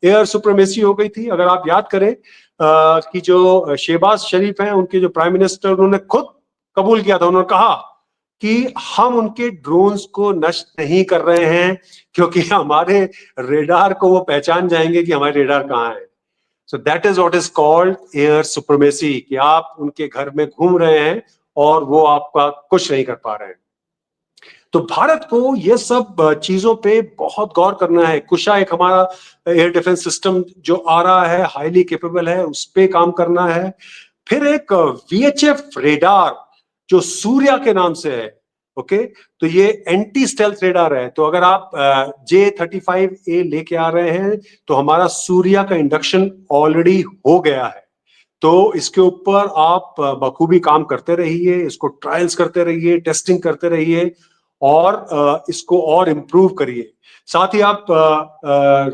एयर सुप्रीमेसी हो गई थी। अगर आप याद करें कि जो शहबाज शरीफ हैं, उनके जो प्राइम मिनिस्टर, उन्होंने खुद कबूल किया था, उन्होंने कहा कि हम उनके ड्रोन्स को नष्ट नहीं कर रहे हैं, क्योंकि हमारे रेडार को वो पहचान जाएंगे कि हमारे रेडार कहाँ है। सो that is what is called air supremacy, कि आप उनके घर में घूम रहे हैं और वो आपका कुछ नहीं कर पा रहे हैं। तो भारत को ये सब चीजों पे बहुत गौर करना है। कुशा एक हमारा एयर डिफेंस सिस्टम जो आ रहा है, हाईली कैपेबल है, उस पे काम करना है। फिर एक VHF रेडार जो सूर्या के नाम से है, ओके, तो ये एंटी स्टेल्थ रेडार है। तो अगर आप J-35A लेके आ रहे हैं, तो हमारा सूर्या का इंडक्शन ऑलरेडी हो गया है। तो इसके ऊपर आप बखूबी काम करते रहिए, इसको ट्रायल्स करते रहिए, टेस्टिंग करते रहिए, और इसको और इम्प्रूव करिए। साथ ही आप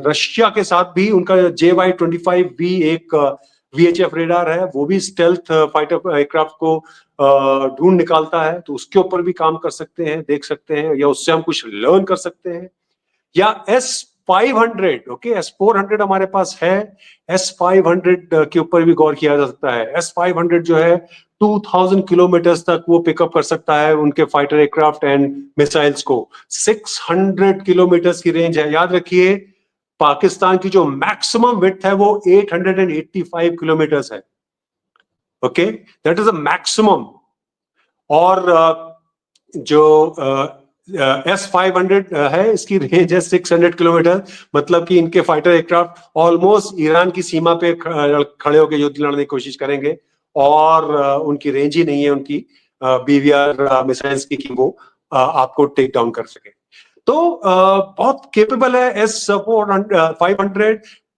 रशिया के साथ भी उनका JY-25V एक VHF रेडार है, वो भी स्टेल्थ फाइटर एयरक्राफ्ट को ढूंढ निकालता है, तो उसके ऊपर भी काम कर सकते हैं, देख सकते हैं, या उससे हम कुछ लर्न कर सकते हैं। या S-500, ओके, S-400 हमारे पास है, S-500 के ऊपर भी गौर किया जा सकता है। S-500 जो है 2000 किलोमीटर तक वो पिकअप कर सकता है उनके फाइटर एयरक्राफ्ट एंड मिसाइल्स को। 600 किलोमीटर की रेंज है। याद रखिए, पाकिस्तान की जो मैक्सिमम विड्थ है वो 885 किलोमीटर है, okay, that is a maximum. और जो S-500 है, इसकी रेंज है 600 किलोमीटर, मतलब कि इनके फाइटर एयरक्राफ्ट ऑलमोस्ट ईरान की सीमा पे खड़े होकर युद्ध लड़ने की कोशिश करेंगे, और उनकी रेंज ही नहीं है उनकी BVR मिसाइल्स की कि वो आपको टेक डाउन कर सके। तो बहुत केपेबल है S-500,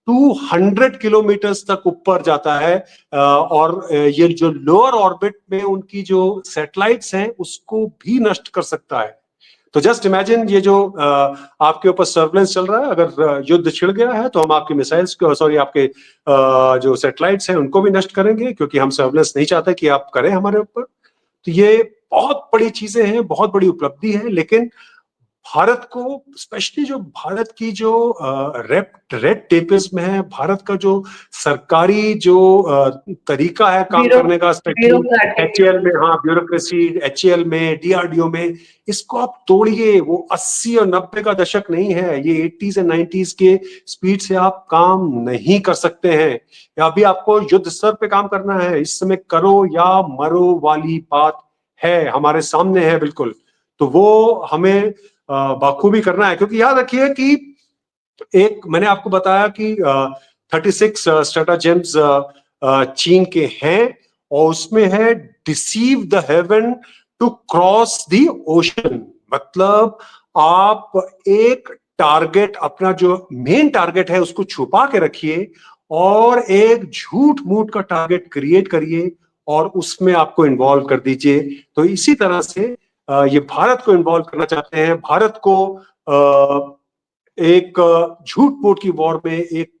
200 किलोमीटर तक ऊपर जाता है, और ये जो लोअर ऑर्बिट में उनकी जो सैटेलाइट्स हैं उसको भी नष्ट कर सकता है। तो जस्ट इमेजिन, ये जो आपके ऊपर सर्वेलेंस चल रहा है, अगर युद्ध छिड़ गया है तो हम आपकी मिसाइल्स को, सॉरी, आपके जो सैटेलाइट्स हैं उनको भी नष्ट करेंगे, क्योंकि हम सर्वेलेंस नहीं चाहते कि आप करें हमारे ऊपर। तो ये बहुत बड़ी चीजें हैं, बहुत बड़ी उपलब्धि है। लेकिन भारत को, स्पेशली जो भारत की जो रेड टेपिज्म है, भारत का जो सरकारी जो तरीका है काम करने का, HAL में, हाँ, ब्यूरोक्रेसी, HAL में, DRDO में, इसको आप तोड़िए। वो 80 और 90 का दशक नहीं है, ये 80s और 90s के स्पीड से आप काम नहीं कर सकते हैं। या अभी आपको युद्ध स्तर पे काम करना है, इस समय करो या मरो वाली बात है, हमारे सामने है बिल्कुल। तो वो हमें बखूबी करना है, क्योंकि याद रखिए कि एक मैंने आपको बताया कि 36 स्ट्रैटेजेम्स चीन के हैं, और उसमें है deceive the heaven to cross the ocean. मतलब आप एक टारगेट, अपना जो मेन टारगेट है उसको छुपा के रखिए, और एक झूठ मूठ का टारगेट क्रिएट करिए, और उसमें आपको इन्वॉल्व कर दीजिए। तो इसी तरह से ये भारत को इन्वॉल्व करना चाहते हैं, भारत को एक झूठ मूठ की वॉर में, एक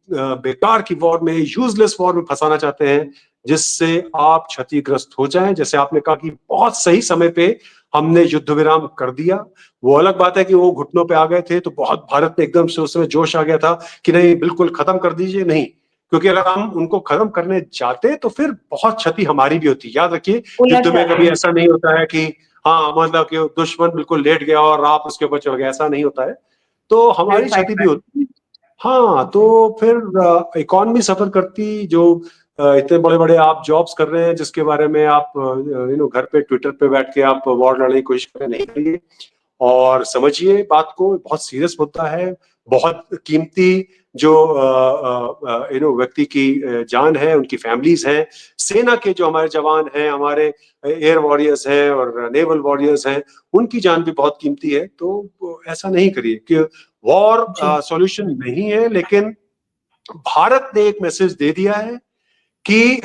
बेकार की वॉर में, यूजलेस वॉर में फंसाना चाहते हैं, जिससे आप क्षतिग्रस्त हो जाएं। जैसे आपने कहा कि बहुत सही समय पे हमने युद्ध विराम कर दिया। वो अलग बात है कि वो घुटनों पे आ गए थे, तो बहुत भारत में एकदम से उस समय जोश आ गया था कि नहीं, बिल्कुल खत्म कर दीजिए। नहीं, क्योंकि अगर हम उनको खत्म करने जाते तो फिर बहुत क्षति हमारी भी होती। याद रखिए, युद्ध में कभी ऐसा नहीं होता है कि हाँ, मतलब कि दुश्मन बिल्कुल लेट गया और आप उसके ऊपर चढ़ गए, ऐसा नहीं होता है, तो हमारी क्षति भी होती। हाँ, तो फिर इकॉनमी सफर करती। जो इतने बड़े बड़े आप जॉब्स कर रहे हैं, जिसके बारे में आप घर पे ट्विटर पे बैठ के आप वॉर लड़ने की कोशिश करें, नहीं करिए, और समझिए बात को, बहुत सीरियस मुद्दा है, बहुत कीमती जो व्यक्ति की जान है, उनकी फैमिलीज हैं, सेना के जो हमारे जवान हैं, हमारे एयर वॉरियर्स हैं और नेवल वॉरियर्स हैं, उनकी जान भी बहुत कीमती है। तो ऐसा नहीं करिए कि वॉर सॉल्यूशन नहीं है, लेकिन भारत ने एक मैसेज दे दिया है कि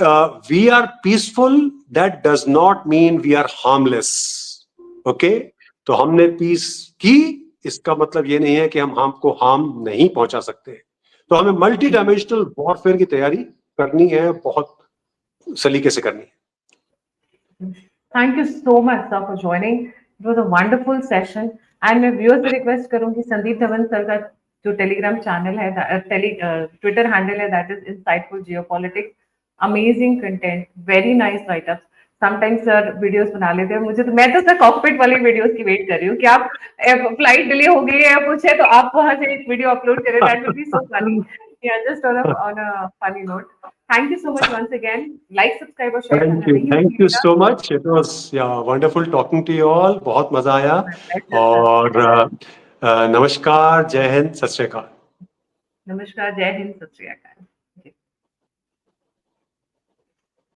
we are peaceful, that does not mean we are harmless. Okay, तो हमने पीस की, इसका मतलब ये नहीं है कि हम हमको हार्म नहीं पहुंचा सकते। तो हमें मल्टी डायमेंशनल वॉरफेयर की तैयारी करनी है, बहुत सलीके से करनी है। Thank you so much sir for joining, it was a wonderful session. And मैं व्यूअर्स से रिक्वेस्ट करूंगी, संदीप धवन सर का जो टेलीग्राम चैनल है, ट्विटर हैंडल है, that is insightful geopolitics, amazing content, very nice write-ups. Sometimes sir videos बना लेते हैं, मुझे तो, मैं तो सर कॉकपिट वाली वीडियोस की वेट कर रही हूँ कि आप फ्लाइट डिले हो गई है या कुछ है तो आप वहां से एक वीडियो अपलोड करें, that will be so funny. या just on a funny note. Thank you so much once again. Like, subscribe और share करना नहीं थैंक यू भूलिएगा। So much. It was wonderful talking to you all, बहुत मजा आया। और नमस्कार, जय हिंद, सत श्री अकाल। नमस्कार, जय हिंद, सत श्री अकाल।